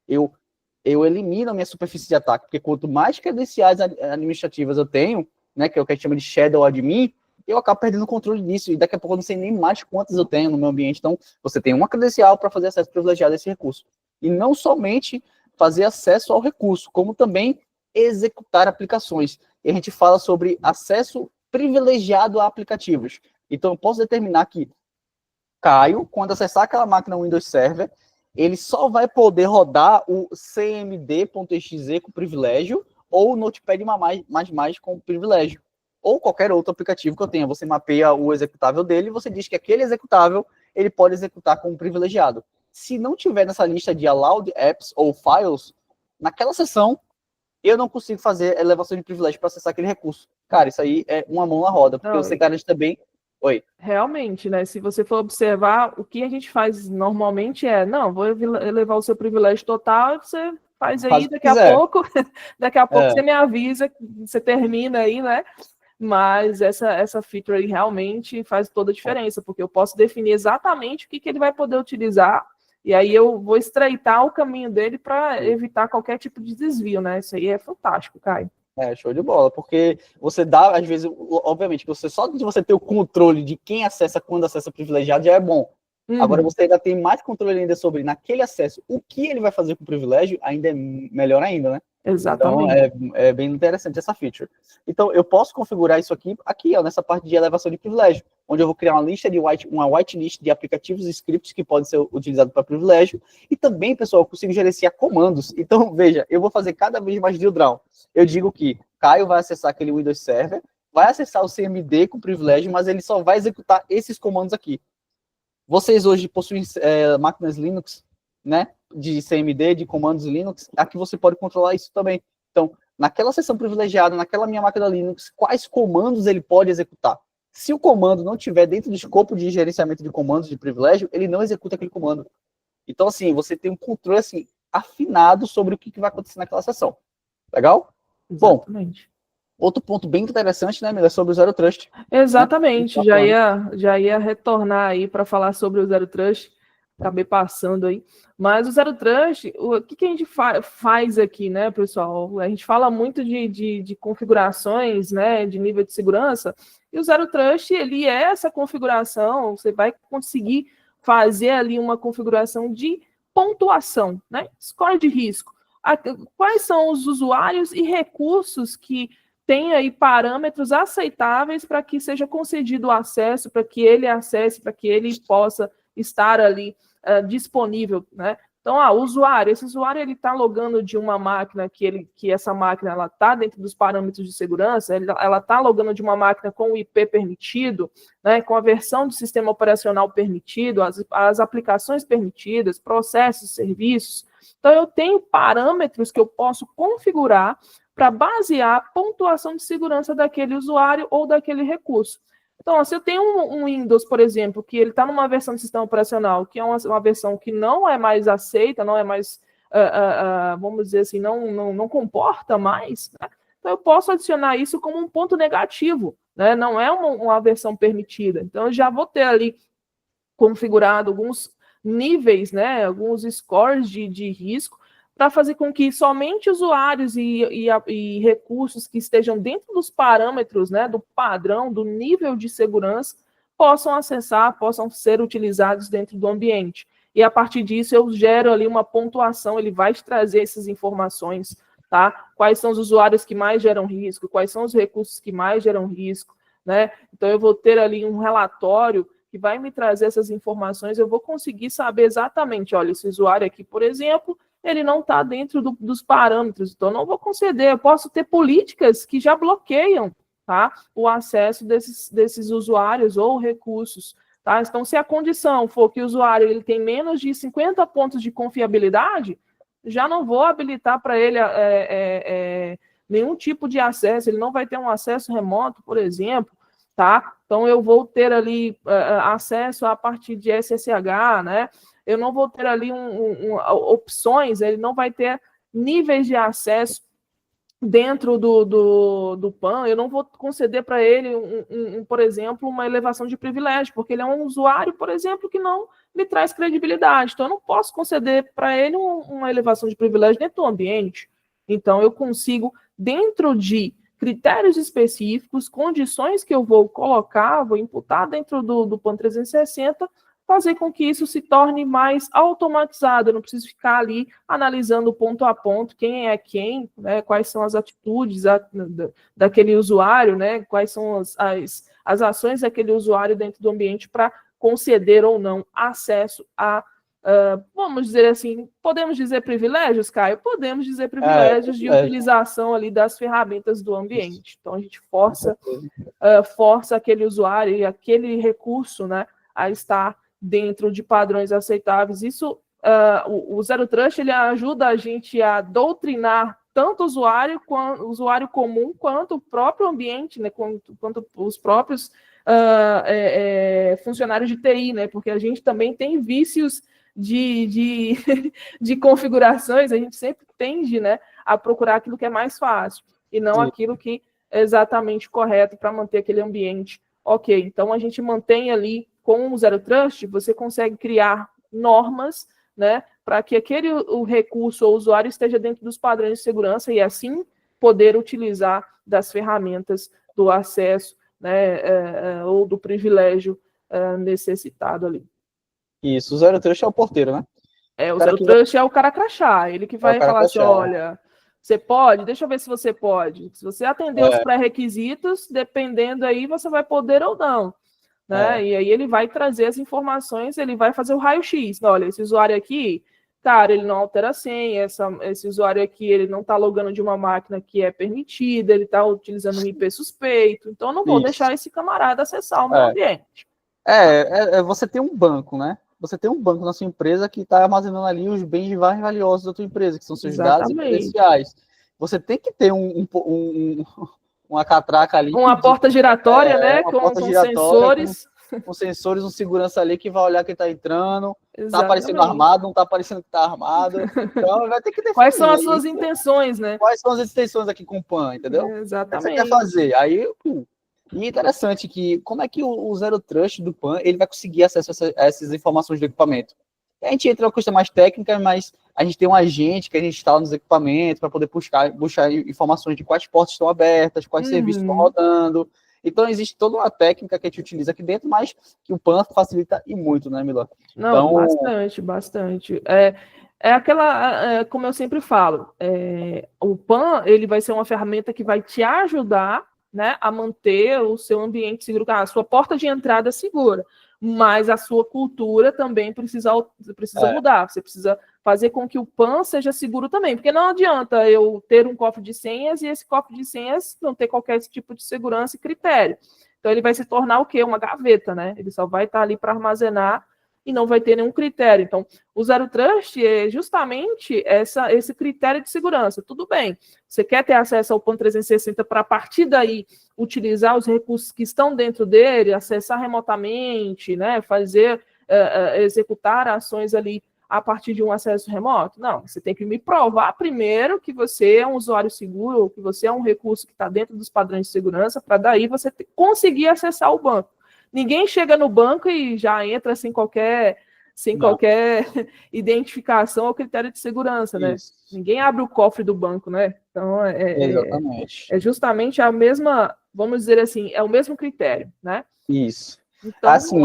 Eu elimino a minha superfície de ataque, porque quanto mais credenciais administrativas eu tenho, né, que é o que a gente chama de shadow admin, eu acabo perdendo o controle disso, e daqui a pouco eu não sei nem mais quantas eu tenho no meu ambiente. Então, você tem uma credencial para fazer acesso privilegiado a esse recurso. E não somente fazer acesso ao recurso, como também executar aplicações. E a gente fala sobre acesso privilegiado a aplicativos. Então, eu posso determinar que Caio, quando acessar aquela máquina Windows Server, ele só vai poder rodar o cmd.exe com privilégio ou o Notepad++ com privilégio. Ou qualquer outro aplicativo que eu tenha. Você mapeia o executável dele e você diz que aquele executável ele pode executar como privilegiado. Se não tiver nessa lista de allowed apps ou files, naquela seção, eu não consigo fazer elevação de privilégio para acessar aquele recurso. Cara, isso aí é uma mão na roda, porque você garante também... Oi. Realmente, né? Se você for observar, o que a gente faz normalmente não, vou elevar o seu privilégio total, você faz aí, daqui a pouco você me avisa, você termina aí, né? Mas essa feature aí realmente faz toda a diferença, porque eu posso definir exatamente o que ele vai poder utilizar, e aí eu vou estreitar o caminho dele para evitar qualquer tipo de desvio, né? Isso aí é fantástico, Caio. Show de bola, porque você dá, às vezes, obviamente, só de você ter o controle de quem acessa, quando acessa privilegiado, já é bom. Agora, você ainda tem mais controle ainda sobre, naquele acesso, o que ele vai fazer com o privilégio, ainda é melhor ainda, né? Exatamente. Então, é bem interessante essa feature. Então, eu posso configurar isso aqui, ó, nessa parte de elevação de privilégio, onde eu vou criar uma lista uma whitelist de aplicativos e scripts que podem ser utilizados para privilégio. E também, pessoal, eu consigo gerenciar comandos. Então, veja, eu vou fazer cada vez mais drill down. Eu digo que Caio vai acessar aquele Windows Server, vai acessar o CMD com privilégio, mas ele só vai executar esses comandos aqui. Vocês hoje possuem máquinas Linux, né, de CMD, de comandos Linux, aqui você pode controlar isso também. Então, naquela seção privilegiada, naquela minha máquina Linux, quais comandos ele pode executar? Se o comando não estiver dentro do escopo de gerenciamento de comandos de privilégio, ele não executa aquele comando. Então, assim, você tem um controle assim, afinado sobre o que vai acontecer naquela sessão. Legal? Exatamente. Bom, outro ponto bem interessante, né, Mila, é sobre o Zero Trust. Exatamente, né? já ia retornar aí para falar sobre o Zero Trust, acabei passando aí. Mas o Zero Trust, o que a gente faz aqui, né, pessoal? A gente fala muito de configurações, né, de nível de segurança, e o Zero Trust, ele é essa configuração, você vai conseguir fazer ali uma configuração de pontuação, né? Score de risco. Quais são os usuários e recursos que tem aí parâmetros aceitáveis para que seja concedido o acesso, para que ele acesse, para que ele possa estar ali disponível, né, Então, esse usuário ele está logando de uma máquina que essa máquina ela está dentro dos parâmetros de segurança, ela está logando de uma máquina com o IP permitido, né, com a versão do sistema operacional permitido, as aplicações permitidas, processos, serviços. Então, eu tenho parâmetros que eu posso configurar para basear a pontuação de segurança daquele usuário ou daquele recurso. Então, se eu tenho um Windows, por exemplo, que ele está numa versão do sistema operacional, que é uma versão que não é mais aceita, não é mais, vamos dizer assim, não comporta mais, né? Então eu posso adicionar isso como um ponto negativo, né? Não é uma versão permitida. Então, eu já vou ter ali configurado alguns níveis, né? Alguns scores de risco, para fazer com que somente usuários e recursos que estejam dentro dos parâmetros, né, do padrão, do nível de segurança, possam acessar, possam ser utilizados dentro do ambiente. E a partir disso eu gero ali uma pontuação, ele vai te trazer essas informações, tá? Quais são os usuários que mais geram risco, quais são os recursos que mais geram risco, né? Então eu vou ter ali um relatório que vai me trazer essas informações, eu vou conseguir saber exatamente, olha, esse usuário aqui, por exemplo, ele não está dentro dos parâmetros, então eu não vou conceder. Eu posso ter políticas que já bloqueiam, tá, o acesso desses usuários ou recursos. Tá? Então, se a condição for que o usuário ele tem menos de 50 pontos de confiabilidade, já não vou habilitar para ele nenhum tipo de acesso, ele não vai ter um acesso remoto, por exemplo. Tá? Então, eu vou ter ali acesso a partir de SSH, né? Eu não vou ter ali opções, ele não vai ter níveis de acesso dentro do PAN, eu não vou conceder para ele, por exemplo, uma elevação de privilégio, porque ele é um usuário, por exemplo, que não me traz credibilidade. Então, eu não posso conceder para ele uma elevação de privilégio dentro do ambiente. Então, eu consigo, dentro de critérios específicos, condições que eu vou colocar, vou imputar dentro do PAN 360, fazer com que isso se torne mais automatizado. Eu não preciso ficar ali analisando ponto a ponto quem é quem, né, quais são as atitudes daquele usuário, né, quais são as ações daquele usuário dentro do ambiente para conceder ou não acesso a, vamos dizer assim, podemos dizer privilégios, Caio? Podemos dizer privilégios de utilização ali das ferramentas do ambiente. Então, a gente força aquele usuário e aquele recurso, né, a estar dentro de padrões aceitáveis. Isso, o Zero Trust, ele ajuda a gente a doutrinar tanto o usuário comum, quanto o próprio ambiente, né, quanto os próprios funcionários de TI, né, porque a gente também tem vícios de configurações, a gente sempre tende, né, a procurar aquilo que é mais fácil, e não aquilo que é exatamente correto para manter aquele ambiente. Ok, então a gente mantém ali, com o Zero Trust, você consegue criar normas, né, para que o recurso ou usuário esteja dentro dos padrões de segurança e, assim, poder utilizar das ferramentas do acesso, né, ou do privilégio necessitado ali. Isso, o Zero Trust é o porteiro, né? O Zero Trust é o cara crachá, ele que vai falar assim, olha, você pode? Deixa eu ver se você pode. Se você atender os pré-requisitos, dependendo aí, você vai poder ou não. Né? E aí ele vai trazer as informações, ele vai fazer o raio-x. Olha, esse usuário aqui, cara, ele não altera a senha, esse usuário aqui, ele não está logando de uma máquina que é permitida, ele está utilizando um IP suspeito, então eu não vou deixar esse camarada acessar o meu ambiente. Você tem um banco, né? Você tem um banco na sua empresa que está armazenando ali os bens mais valiosos da sua empresa, que são seus dados e credenciais. Você tem que ter uma catraca ali. Uma porta giratória, né? Com sensores. Com sensores, um segurança ali que vai olhar quem está entrando. Está aparecendo armado, não está aparecendo que está armado. Então vai ter que definir. Quais são as suas intenções, né? Quais são as intenções aqui com o PAN, entendeu? Exatamente. O que você quer fazer? Aí, e é interessante que como é que o Zero Trust do PAN ele vai conseguir acesso a essas informações do equipamento? A gente entra numa questão mais técnica, mas a gente tem um agente que a gente instala nos equipamentos para poder buscar informações de quais portas estão abertas, quais serviços estão rodando. Então, existe toda uma técnica que a gente utiliza aqui dentro, mas que o PAN facilita e muito, né, Milor? Não, então, bastante. Como eu sempre falo, o PAN ele vai ser uma ferramenta que vai te ajudar, né, a manter o seu ambiente seguro, a sua porta de entrada segura. mas a sua cultura também precisa mudar. Você precisa fazer com que o PAN seja seguro também, porque não adianta eu ter um cofre de senhas e esse cofre de senhas não ter qualquer tipo de segurança e critério. Então ele vai se tornar o quê? Uma gaveta, né? Ele só vai estar ali para armazenar e não vai ter nenhum critério. Então, o Zero Trust é justamente esse critério de segurança. Tudo bem, você quer ter acesso ao PAN 360 para, a partir daí, utilizar os recursos que estão dentro dele, acessar remotamente, né, executar ações ali a partir de um acesso remoto? Não, você tem que me provar primeiro que você é um usuário seguro, que você é um recurso que está dentro dos padrões de segurança, para daí você conseguir acessar o banco. Ninguém chega no banco e já entra sem qualquer identificação ao critério de segurança, né? Isso. Ninguém abre o cofre do banco, né? Então, Exatamente. É justamente a mesma, vamos dizer assim, é o mesmo critério, né? Isso. Então, assim,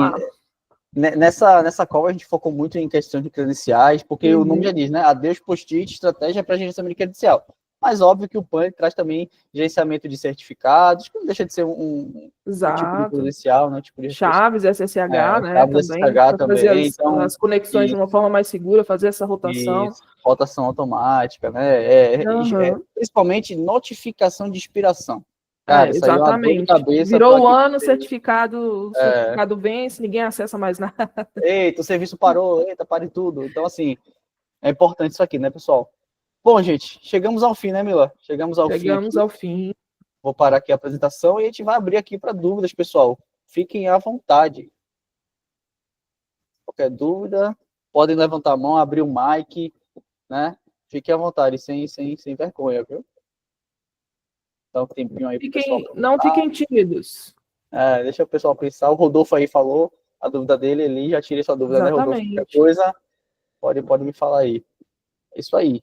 nessa call a gente focou muito em questão de credenciais, porque o nome já diz, né? Adeus post-it, estratégia para gerenciamento de credencial. Mas óbvio que o PAN traz também gerenciamento de certificados, que não deixa de ser um tipo de credencial, né? Tipo de chaves, SSH, né? Chaves, também, SSH também. Fazer Então, as conexões de uma forma mais segura, fazer essa rotação. Rotação automática, né? Principalmente notificação de expiração. Cara, isso aí é uma dor de cabeça. Virou o ano, o certificado vence, ninguém acessa mais nada. Eita, o serviço parou, pare tudo. Então, assim, é importante isso aqui, né, pessoal? Bom, gente, chegamos ao fim, né, Mila? Chegamos ao fim. Vou parar aqui a apresentação e a gente vai abrir aqui para dúvidas, pessoal. Fiquem à vontade. Qualquer dúvida, podem levantar a mão, abrir o mic, né? Fiquem à vontade, sem vergonha, viu? Dá um tempinho aí pro pessoal. Não fiquem tímidos. Deixa o pessoal pensar. O Rodolfo aí falou a dúvida dele, ele já tirei sua dúvida, né, Rodolfo? Qualquer coisa, pode me falar aí. É isso aí.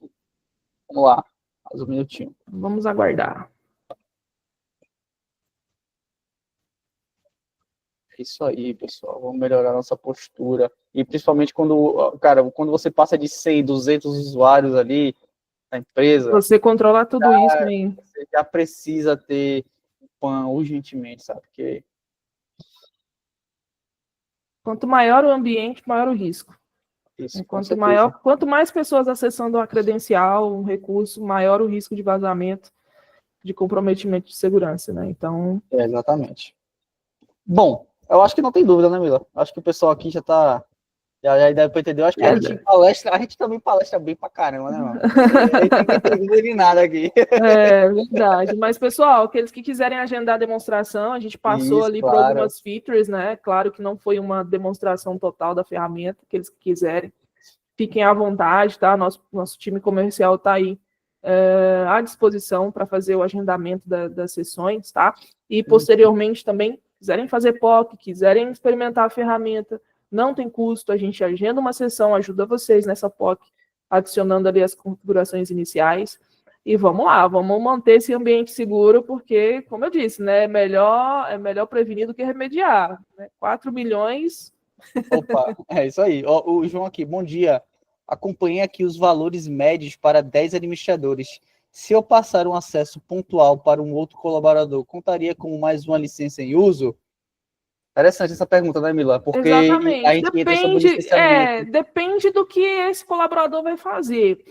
Vamos lá, mais um minutinho. Vamos aguardar. É isso aí, pessoal. Vamos melhorar nossa postura. E principalmente quando você passa de 100, 200 usuários ali na empresa... Você controlar tudo isso, hein? Você já precisa ter PAN urgentemente, sabe? Porque... Quanto maior o ambiente, maior o risco. Isso, quanto mais pessoas acessando a credencial, um recurso, maior o risco de vazamento, de comprometimento de segurança, né? Então... exatamente. Bom, eu acho que não tem dúvida, né, Mila? Acho que o pessoal aqui já deve ter entendido. Acho que a gente também palestra bem pra caramba, né, mano? Não tem dúvida de nada aqui. É verdade. Mas, pessoal, aqueles que quiserem agendar a demonstração, a gente passou por algumas features, né? Claro que não foi uma demonstração total da ferramenta. Aqueles que quiserem, fiquem à vontade, tá? Nosso time comercial está aí à disposição para fazer o agendamento das sessões, tá? E, posteriormente, também, quiserem fazer POC, quiserem experimentar a ferramenta, não tem custo, a gente agenda uma sessão, ajuda vocês nessa POC, adicionando ali as configurações iniciais, e vamos lá, vamos manter esse ambiente seguro, porque, como eu disse, né, é melhor prevenir do que remediar, né? 4 milhões... Opa, é isso aí. O João aqui, bom dia. Acompanhei aqui os valores médios para 10 administradores. Se eu passar um acesso pontual para um outro colaborador, contaria como mais uma licença em uso? Interessante essa pergunta, né, Mila? Porque exatamente. a gente Depende do que esse colaborador vai fazer.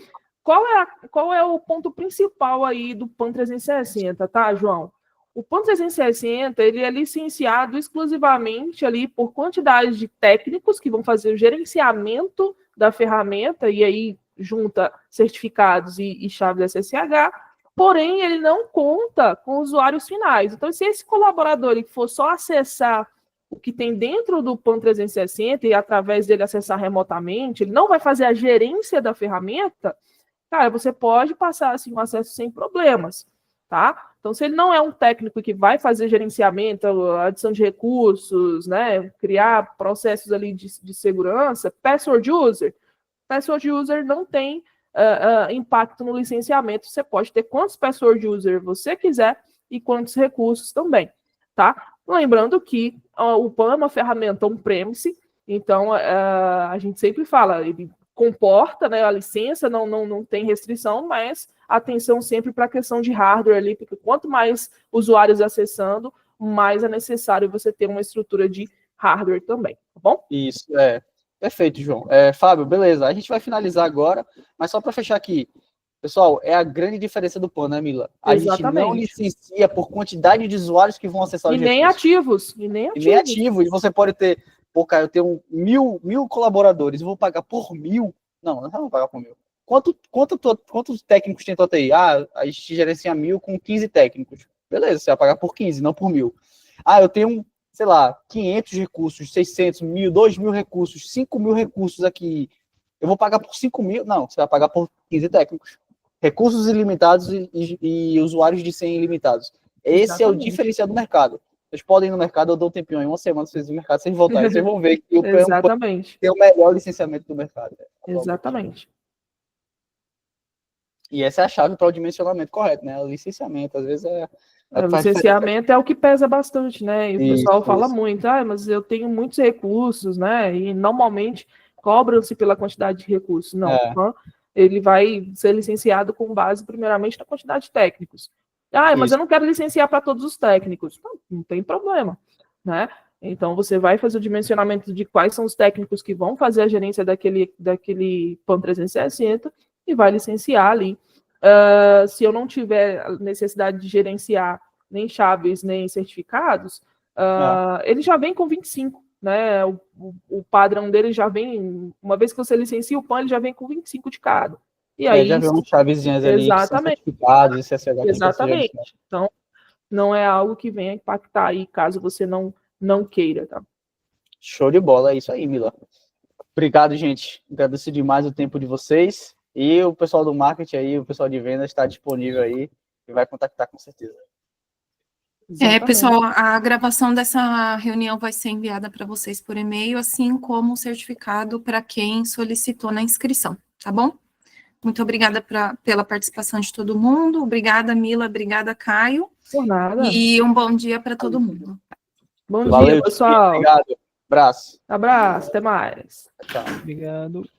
Qual é o ponto principal aí do PAN 360, tá, João? O PAN 360, ele é licenciado exclusivamente ali por quantidade de técnicos que vão fazer o gerenciamento da ferramenta, e aí junta certificados e chaves SSH, porém ele não conta com usuários finais. Então, se esse colaborador ele for só acessar o que tem dentro do PAN 360 e através dele acessar remotamente, ele não vai fazer a gerência da ferramenta, cara, você pode passar assim, um acesso sem problemas, tá? Então, se ele não é um técnico que vai fazer gerenciamento, adição de recursos, né, criar processos ali de segurança, password user não tem impacto no licenciamento. Você pode ter quantos password user você quiser e quantos recursos também, tá? Lembrando que o PAN é uma ferramenta on-premise, então a gente sempre fala, ele comporta, né, a licença, não tem restrição, mas atenção sempre para a questão de hardware ali, porque quanto mais usuários acessando, mais é necessário você ter uma estrutura de hardware também, tá bom? Isso, perfeito, João. Fábio, beleza, a gente vai finalizar agora, mas só para fechar aqui, pessoal, é a grande diferença do plano, né, Mila? A gente não licencia por quantidade de usuários que vão acessar os recursos. E nem ativos. E você pode ter, pô, cara, eu tenho mil colaboradores, eu vou pagar por 1.000? Não vou pagar por 1.000. Quantos técnicos tem tua TI? A gente gerencia 1.000 com 15 técnicos. Beleza, você vai pagar por 15, não por 1.000. Eu tenho, sei lá, 500 recursos, 600, 1.000, 2.000 recursos, 5.000 recursos aqui. Eu vou pagar por 5.000? Não, você vai pagar por 15 técnicos. Recursos ilimitados e usuários de 100 ilimitados. Esse é o diferencial do mercado. Vocês podem ir no mercado, eu dou um tempinho aí, uma semana, vocês no mercado, vocês voltarem, vocês vão ver que o Exatamente. tem o melhor licenciamento do mercado. Exatamente. E essa é a chave para o dimensionamento correto, né? O licenciamento, às vezes o licenciamento é o que pesa bastante, né? E o pessoal fala muito, mas eu tenho muitos recursos, né? E normalmente cobram-se pela quantidade de recursos. Não, ele vai ser licenciado com base, primeiramente, na quantidade de técnicos. Mas eu não quero licenciar para todos os técnicos. Não tem problema, né? Então, você vai fazer o dimensionamento de quais são os técnicos que vão fazer a gerência daquele PAN 360 e vai licenciar ali. Se eu não tiver necessidade de gerenciar nem chaves, nem certificados, ele já vem com 25, né? O padrão dele já vem, uma vez que você licencia o PAN, ele já vem com 25 de cada. E aí, já vem umas chavezinhas ali, exatamente, que são certificados, exatamente. Então, não é algo que venha impactar aí, caso você não queira, tá? Show de bola, é isso aí, Mila. Obrigado, gente. Agradeço demais o tempo de vocês. E o pessoal do marketing aí, o pessoal de vendas está disponível aí e vai contactar com certeza. Pessoal, a gravação dessa reunião vai ser enviada para vocês por e-mail, assim como o certificado para quem solicitou na inscrição, tá bom? Muito obrigada pela participação de todo mundo. Obrigada, Mila. Obrigada, Caio. Por nada. E um bom dia para todo mundo. Bom dia, pessoal. Obrigado. Abraço. Até mais. Tchau. Obrigado.